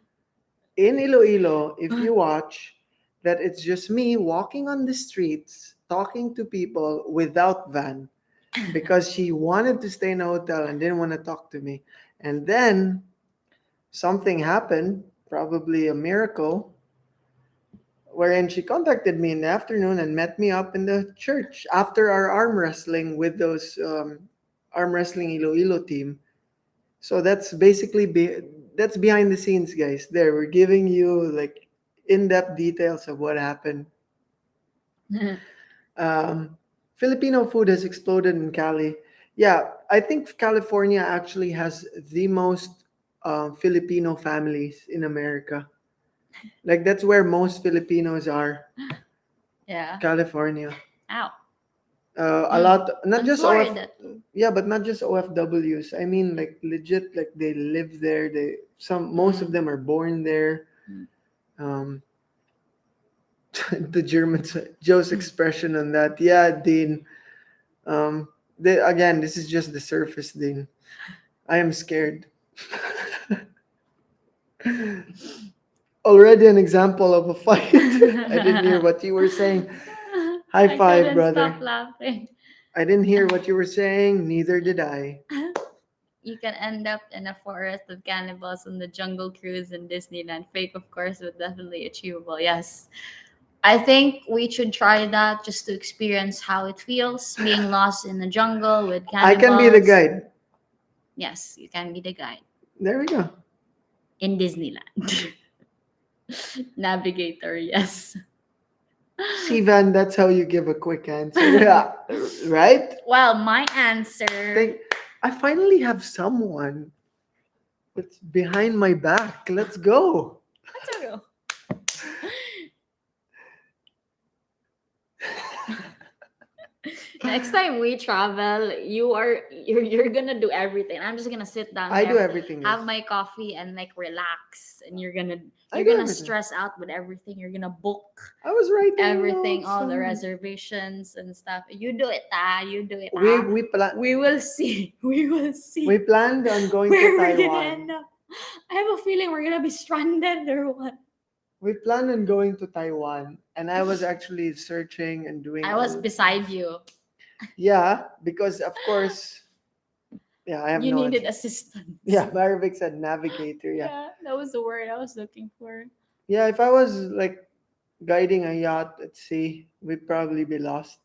in Iloilo, if you watch, that it's just me walking on the streets, talking to people without Van, because she wanted to stay in a hotel and didn't want to talk to me. And then something happened, probably a miracle, wherein she contacted me in the afternoon and met me up in the church after our arm wrestling with those arm wrestling Iloilo team. So that's basically that's behind the scenes, guys. There, we're giving you like in-depth details of what happened. Um, Filipino food has exploded in Cali. Yeah, I think California actually has the most Filipino families in America. Like that's where most Filipinos are. Yeah. California. Ow. A lot, not And just OF, Florida too. yeah, but not just OFWs. I mean, like legit, like they live there. Most of Mm. them are born there. Mm. Um, the Germans, Joe's expression on that. Yeah, Dean. Um, again, this is just the surface, Dean. I am scared. Already an example of a fight. I didn't hear what you were saying. High I five, couldn't stop brother. laughing. I didn't hear what you were saying. Neither did I. You can end up in a forest of cannibals on the Jungle Cruise in Disneyland. Fake, of course, but definitely achievable. Yes. I think we should try that just to experience how it feels being lost in the jungle with I can be the cannibals. guide. Yes, you can be the guide There we go. in Disneyland. Navigator, yes. Sivan, that's how you give a quick answer. Yeah, right? Well, my answer. Think, I finally have someone that's behind my back. Let's go. Let's go. Next time we travel, you're gonna do everything. I'm just gonna sit down I do there, everything. have Yes. my coffee, and like relax. And you're gonna I you're do gonna everything. stress out with everything. You're gonna book I was writing everything, notes. all the reservations and stuff. You do it, You do it, We We will see. We will see we planned on going to where we're gonna Taiwan. end up. I have a feeling we're gonna be stranded or what. We planned on going to Taiwan, and I was actually searching and doing. I all was the beside stuff. you. Yeah, because of course, yeah, I have You no needed idea. assistance. Yeah, Marvick said navigator. Yeah, Yeah, that was the word I was looking for. yeah. If I was like guiding a yacht at sea, we'd probably be lost.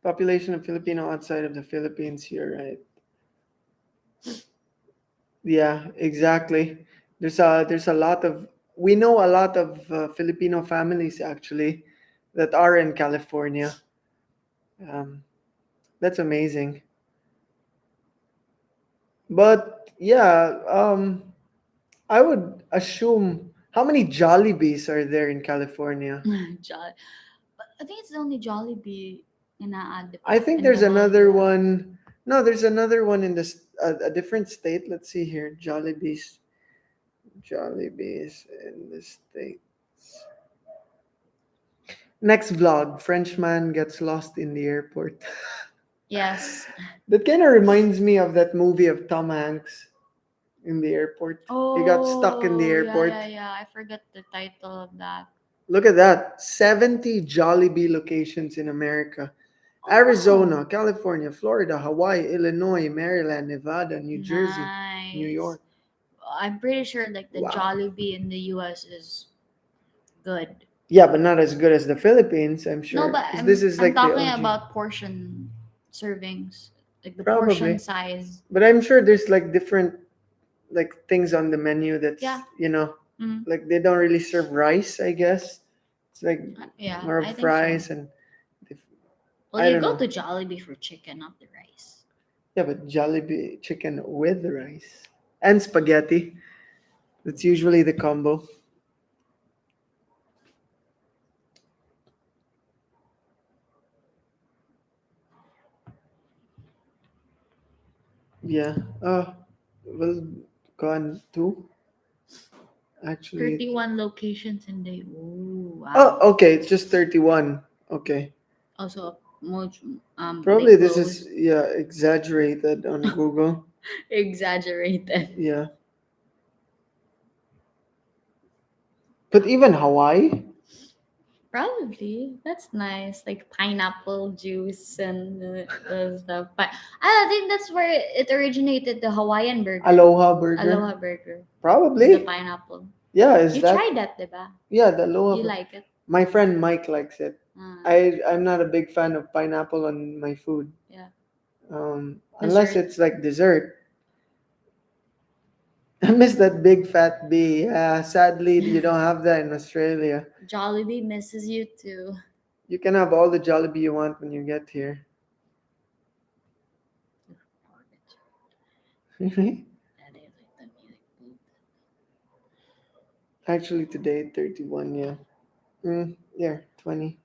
Population of Filipino outside of the Philippines. You're right. Yeah, exactly. There's a lot of we know a lot of Filipino families actually that are in California. Um, that's amazing. But yeah, I would assume how many Jollibees are there in California? Jolly. But I think it's the only Jollibee in I think in the there's world. another Yeah. one. No, there's another one in a different state. Let's see here. Jollibees in the states. Next vlog, Frenchman gets lost in the airport. Yes. That kind of reminds me of that movie of Tom Hanks in the airport. He got stuck in the Oh, airport. yeah. I forgot the title of that. Look at that. 70 Jollibee locations in America. Oh, Arizona, wow. California, Florida, Hawaii, Illinois, Maryland, Nevada, New Jersey, New Nice. York. I'm pretty sure like the Wow. Jollibee in the US is good. Yeah, but not as good as the Philippines, I'm No, sure. but Because this is I'm like the talking OG. about portion servings, like the portion Probably. size. But I'm sure there's like different like things on the menu that's, Yeah. Mm. like they don't really serve rice, I guess. It's like Yeah, more I of think so. fries and Well, I you don't go know. to Jollibee for chicken, not the rice. Yeah, but Jollibee chicken with rice and spaghetti. That's usually the combo. Yeah. Well, gone too. Actually, 31 locations in the. Oh, oh, wow. okay. It's just 31. Okay. Also, most they Probably this is closed. yeah exaggerated on Google. Exaggerated. Yeah. But even Hawaii. Probably that's nice, like pineapple juice and the stuff. But I think that's where it originated, the Hawaiian burger, Aloha burger. Aloha burger, the Probably. pineapple. Yeah, is You that tried that, diba? yeah, the aloha You burger. like it? My friend Mike likes it. Uh, I'm not a big fan of pineapple on my food. yeah. Unless Dessert. it's like dessert. I miss that big fat bee. Yeah, sadly you don't have that in Australia. Jollibee misses you too. You can have all the Jollibee you want when you get here. Actually, today 31. Yeah. Yeah, 20.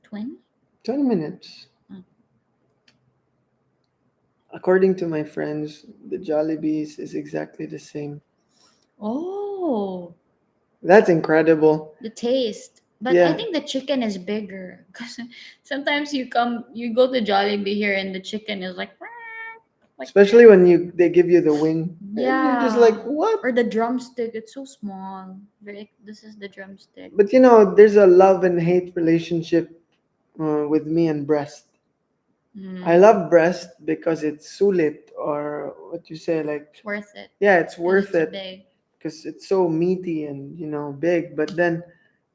20? 20 minutes. Hmm. According to my friends, the Jollibees is exactly the same. Oh, That's incredible. the taste. But I Yeah, think the chicken is bigger because sometimes you go to Jollibee here, and the chicken is like especially when they give you the wing, and you're just like, yeah, what? or the drumstick. It's so small. This is the drumstick. But you know, there's a love and hate relationship with me and breast. I Mm, love breast because it's sulit, or what you say, like, it's worth it yeah, it's because worth it's it big. because it's so meaty and big. But then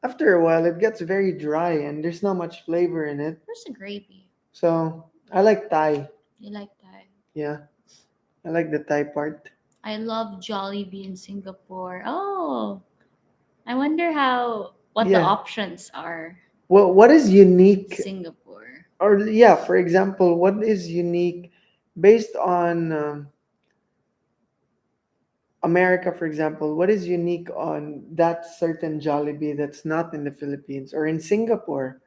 after a while, it gets very dry and there's not much flavor in it. Where's the gravy? So I like Thai. You like that? Yeah, I like the Thai part. I love Jollibee in Singapore. Oh, I wonder what the Yeah. options are. Well, what is unique, Singapore. or yeah, for example, what is unique based on America, for example? What is unique on that certain Jollibee that's not in the Philippines or in Singapore?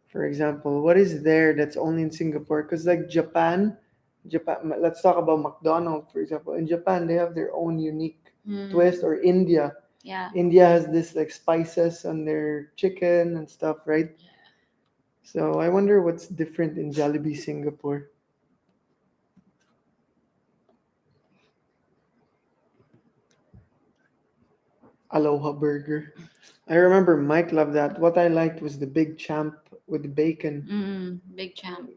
For example, what is there that's only in Singapore? Because like Japan. Let's talk about McDonald's, for example. In Japan, they have their own unique Mm, twist. Or India, yeah. India has this like spices on their chicken and stuff, right? So I wonder what's different in Jollibee Singapore. Aloha Burger. I remember Mike loved that. What I liked was the Big Champ with the bacon. Big champ.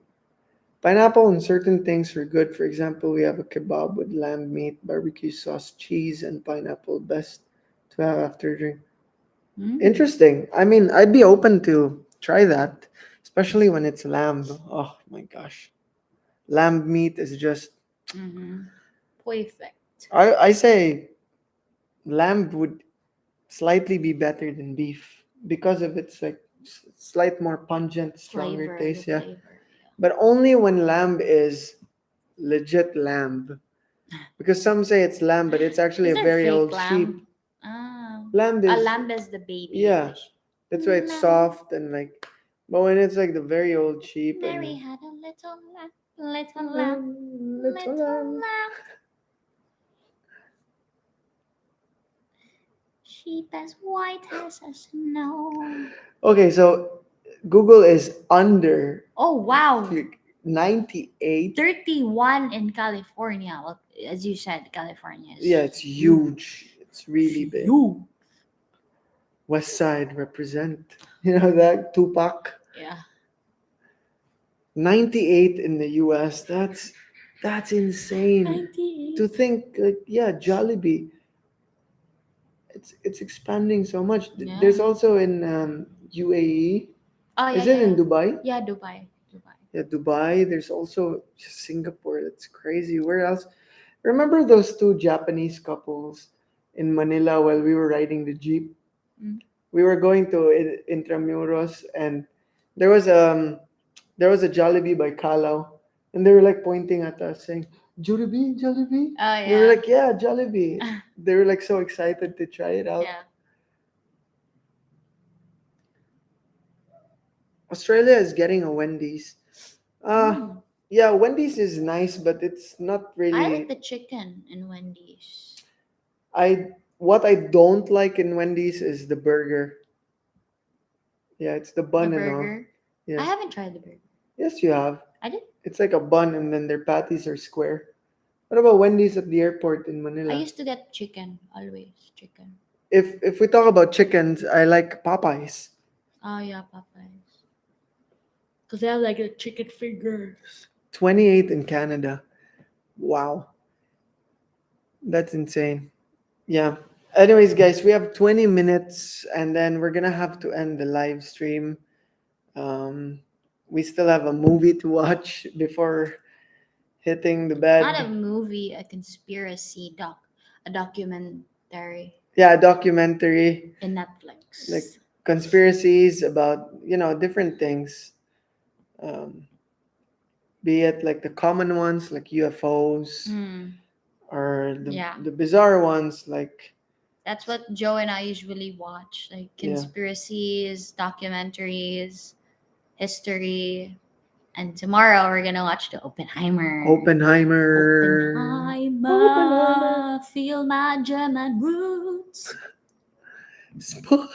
Pineapple and certain things were good. For example, we have a kebab with lamb meat, barbecue sauce, cheese, and pineapple. Best to have after drink. Mm. Interesting. I mean, I'd be open to try that, especially when it's lamb. Oh my gosh, lamb meat is just. Mm-hmm. Perfect. I say lamb would slightly be better than beef because of its like slight more pungent, stronger Flavor, the taste. Yeah, flavor. but only when lamb is legit lamb. Because some say it's lamb, but it's actually Is a there very fake old sheep. lamb? Oh. Lamb A is, lamb is the baby. yeah, The sheep. that's why it's Lamb. soft and like. But when it's like the very old sheep Mary and had a little lamb, little little lamb. lamb. Sheep as white as a snow. Okay, so Google is under Oh wow. 98. 31 in California. Well, as you said, California is Yeah, it's huge. huge. It's really big. Huge. West Side represent. You know that Tupac. Yeah. 98 in the US. That's insane. 98. To think like yeah, Jollibee. It's expanding so much. There's Yeah. also in UAE. Oh yeah, Is it yeah, in yeah. Dubai? Yeah, Dubai. Dubai. Yeah, Dubai. There's also Singapore. That's crazy. Where else? Remember those two Japanese couples in Manila while we were riding the jeep? Mm. We were going to Intramuros, and there was um there was a Jollibee by Kalau, and they were like pointing at us saying, "Jollibee, Jollibee." Oh We were yeah. like, "Yeah, Jollibee." They were like so excited to try it out. Yeah. Australia is getting a Wendy's. Uh Mm. yeah, Wendy's is nice, but it's not I like really. the chicken in Wendy's. I What I don't like in Wendy's is the burger. Yeah, it's the The bun and all. burger. I Yeah. haven't tried the burger. Yes, you have. I did. It's like a bun and then their patties are square. What about Wendy's at the airport in I Manila? used to get chicken, always chicken. If we talk about chickens, I like Popeyes. Oh yeah, Popeyes. Cause they have like a chicken fingers. 28 in Canada. Wow, that's insane. Yeah. Anyways, guys, we have 20 minutes and then we're gonna have to end the live stream. Um, we still have a movie to watch before hitting the Not a bed. movie, a conspiracy a documentary Yeah, a documentary in like Netflix. conspiracies about different things, um, be it like the common ones like UFOs, Mm, or the yeah. the bizarre ones like That's what Joe and I usually watch, like yeah, conspiracies, documentaries, history. And tomorrow we're gonna watch the Oppenheimer. Oppenheimer. Oppenheimer. Oppenheimer, feel my German roots. Sp-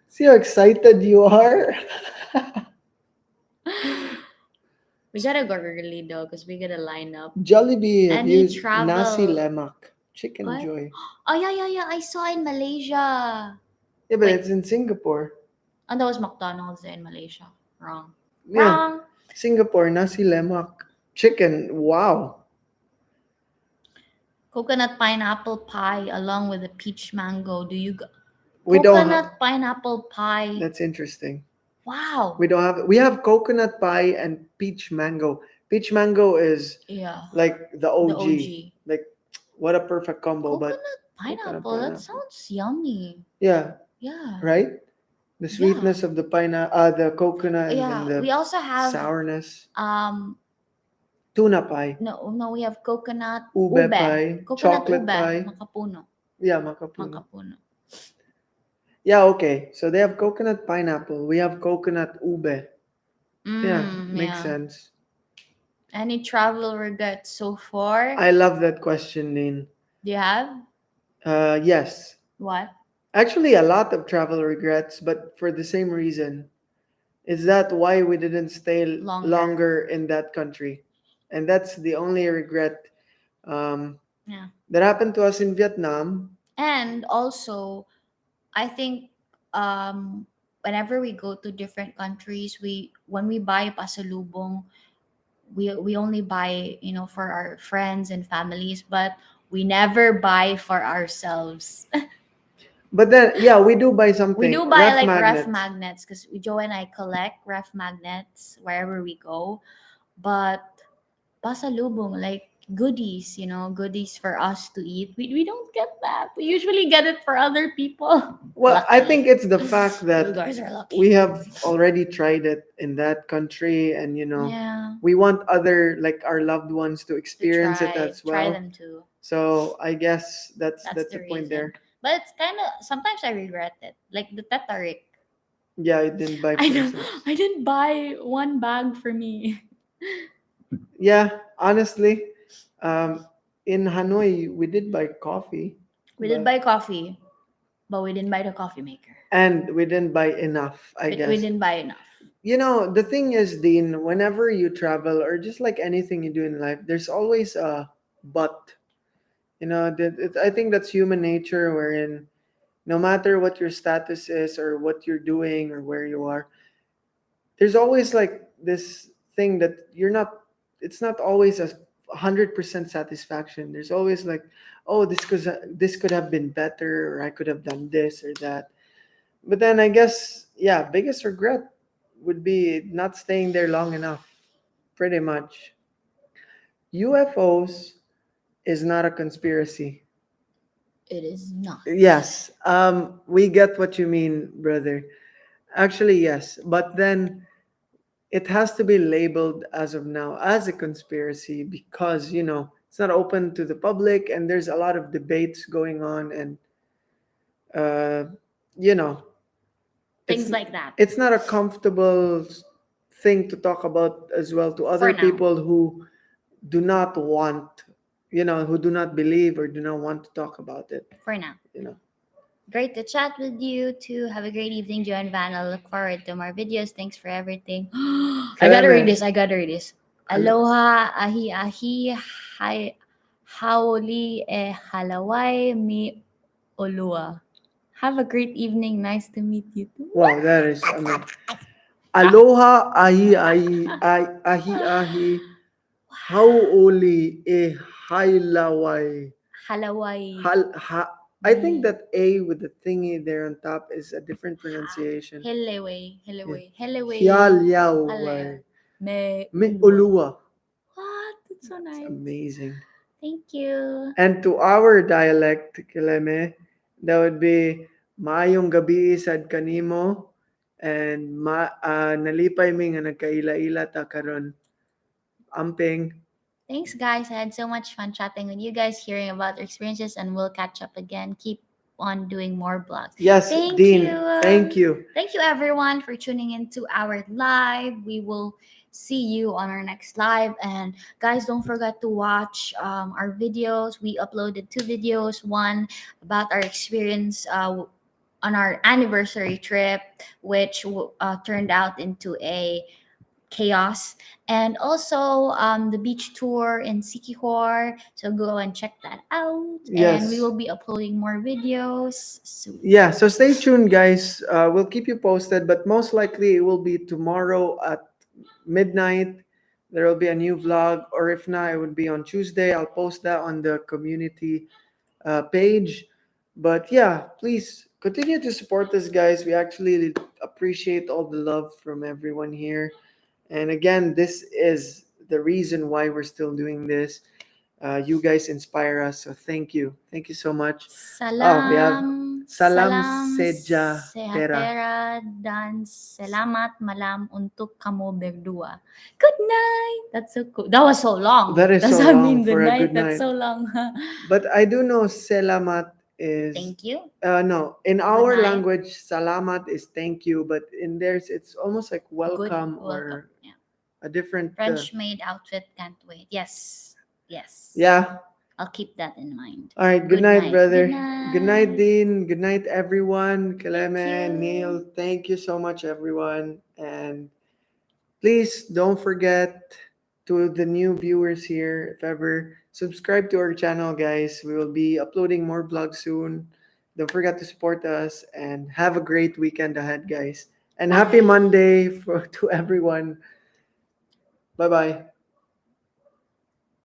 See how excited you are. We gotta go early though, cause we gotta line up. Jollibee have Any used nasi travel? lemak chicken What? joy. Oh yeah, yeah, yeah. I saw in Malaysia. Yeah, but Wait, it's in Singapore. and that was McDonald's in Malaysia. Wrong. Yeah, Wrong. Singapore nasi lemak chicken. Wow. Coconut pineapple pie along with the peach mango. We don't have. Coconut pineapple pie? That's interesting. Wow. We don't have. We have coconut pie and peach mango. Peach mango is Yeah. like the The OG. OG. Like what a perfect combo. But Coconut coconut pineapple. That pineapple. sounds yummy. Yeah, Yeah. right. The Yeah. sweetness of the coconut, and then Yeah. the We also have sourness. um Tuna pie, no, we have coconut ube ube. pie, Coconut chocolate ube. pie. Makapuno. Yeah, makapuno. Makapuno. Yeah, okay. So they have coconut pineapple. We have coconut ube. Yeah, makes Yeah. sense. Any travel regrets so far? I love that question, Lynn. Do you have? Yes. What? Actually, a lot of travel regrets, but for the same reason. Is that why we didn't stay Longer. longer in that country? And that's the only regret um, Yeah. that happened to us in Vietnam. And also, I think whenever we go to different countries, we when we buy pasalubong, we only buy, for our friends and families, but we never buy for ourselves. But then, yeah, we do buy We something. do buy Ref like ref magnets. magnets because Joe and I collect ref magnets wherever we go. But pasalubong, like goodies, goodies for us to eat. We don't get that. We usually get it for other people. Well, I Lucky. think it's the fact You that guys are lucky. we have already tried it in that country, and Yeah, we want other like our loved ones to to experience it as try well. them too. So I guess that's That's that's the the point reason. there. But it's kind of sometimes I regret it. Like the tetarik. Yeah, I didn't buy I don't. presents. I didn't buy one bag for me. Yeah, honestly, um, in Hanoi we did buy coffee, We did but buy coffee, but we didn't buy the coffee maker. and we didn't buy enough, I We guess. didn't buy enough. The thing is, Dean, whenever you travel or just like anything you do in life, there's always a but. I think that's human nature, wherein no matter what your status is or what you're doing or where you are, there's always like this thing that you're not. It's not always a 100% satisfaction. There's always like, oh, this could have been better, or I could have done this or that. But then I guess, yeah, biggest regret would be not staying there long enough. Pretty much. UFOs is not a conspiracy. It is not. Yes, we get what you mean, brother. Actually, yes, but then it has to be labeled as of now as a conspiracy because it's not open to the public, and there's a lot of debates going on, and uh, you know it's Things like that. it's not a comfortable thing to talk about as well to For other now. people who do not want, who do not believe or do not want to talk about it. For now. You know. Great to chat with you too. Have a great evening, Joe and Van. I look forward to more videos. Thanks for everything. I gotta read this. I gotta read this. Aloha, ahi ahi, hi, haoli e halawai mi olua. Have a great evening. Nice to meet you too. Wow, that is amazing. Aloha, ahi, ahi, ahi, ahi, hauoli e hailawai. Halawai. I think that A with the thingy there on top is a different pronunciation. Heleway. Yeah. Heleway. Heleway. Hialyawai. Me Me ulua. ulua. What? That's so It's nice. amazing. Thank you. And to our dialect, Kileme, that would be Maayong gabi sad kanimo and nalipay mi nga nagkaila-ila ta karon. Amping. Thanks, guys. I had so much fun chatting with you guys, hearing about your experiences, and we'll catch up again. Keep on doing more blogs. Yes, Thank you. Dean. Thank you. Thank you, everyone, for tuning into our live. We will see you on our next live. And guys, don't forget to watch our videos. We uploaded 2 videos, one about our experience on our anniversary trip, which turned out into a chaos, and also the beach tour in Sikihor. So go and check that out, and we Yes. will be uploading more videos soon. Yeah, so stay tuned, guys. We'll keep you posted, but most likely it will be tomorrow at midnight. There will be a new vlog, or if not, it would be on Tuesday. I'll post that on the community page. But yeah, please continue to support us, guys. We actually appreciate all the love from everyone here. And again, this is the reason why we're still doing this. You guys inspire us, so thank you. Thank you so much. Oh, we have Salam Salam Sejahtera. sejahtera dan selamat malam untuk kamu berdua. Good night. That's so cool. That was so long. That is Does so that long mean good for a night? good That's night. so long. But I do know Selamat is Thank you. no, in Good our night. language, Salamat is thank you, but in theirs, it's almost like Good welcome welcome. or Yeah. a different. French made outfit. Can't wait. Yes. Yes. Yeah. I'll keep that in mind. All right. Good Good night, night. brother. Good Good night, night. Dean. Good night, everyone. Thank Kelemen, Neil. you. Thank you so much, everyone. And please don't forget to the new viewers here, if ever, subscribe to our channel, guys. We will be uploading more vlogs soon. Don't forget to support us and have a great weekend ahead, guys. And happy Bye. Monday for to everyone. Bye bye.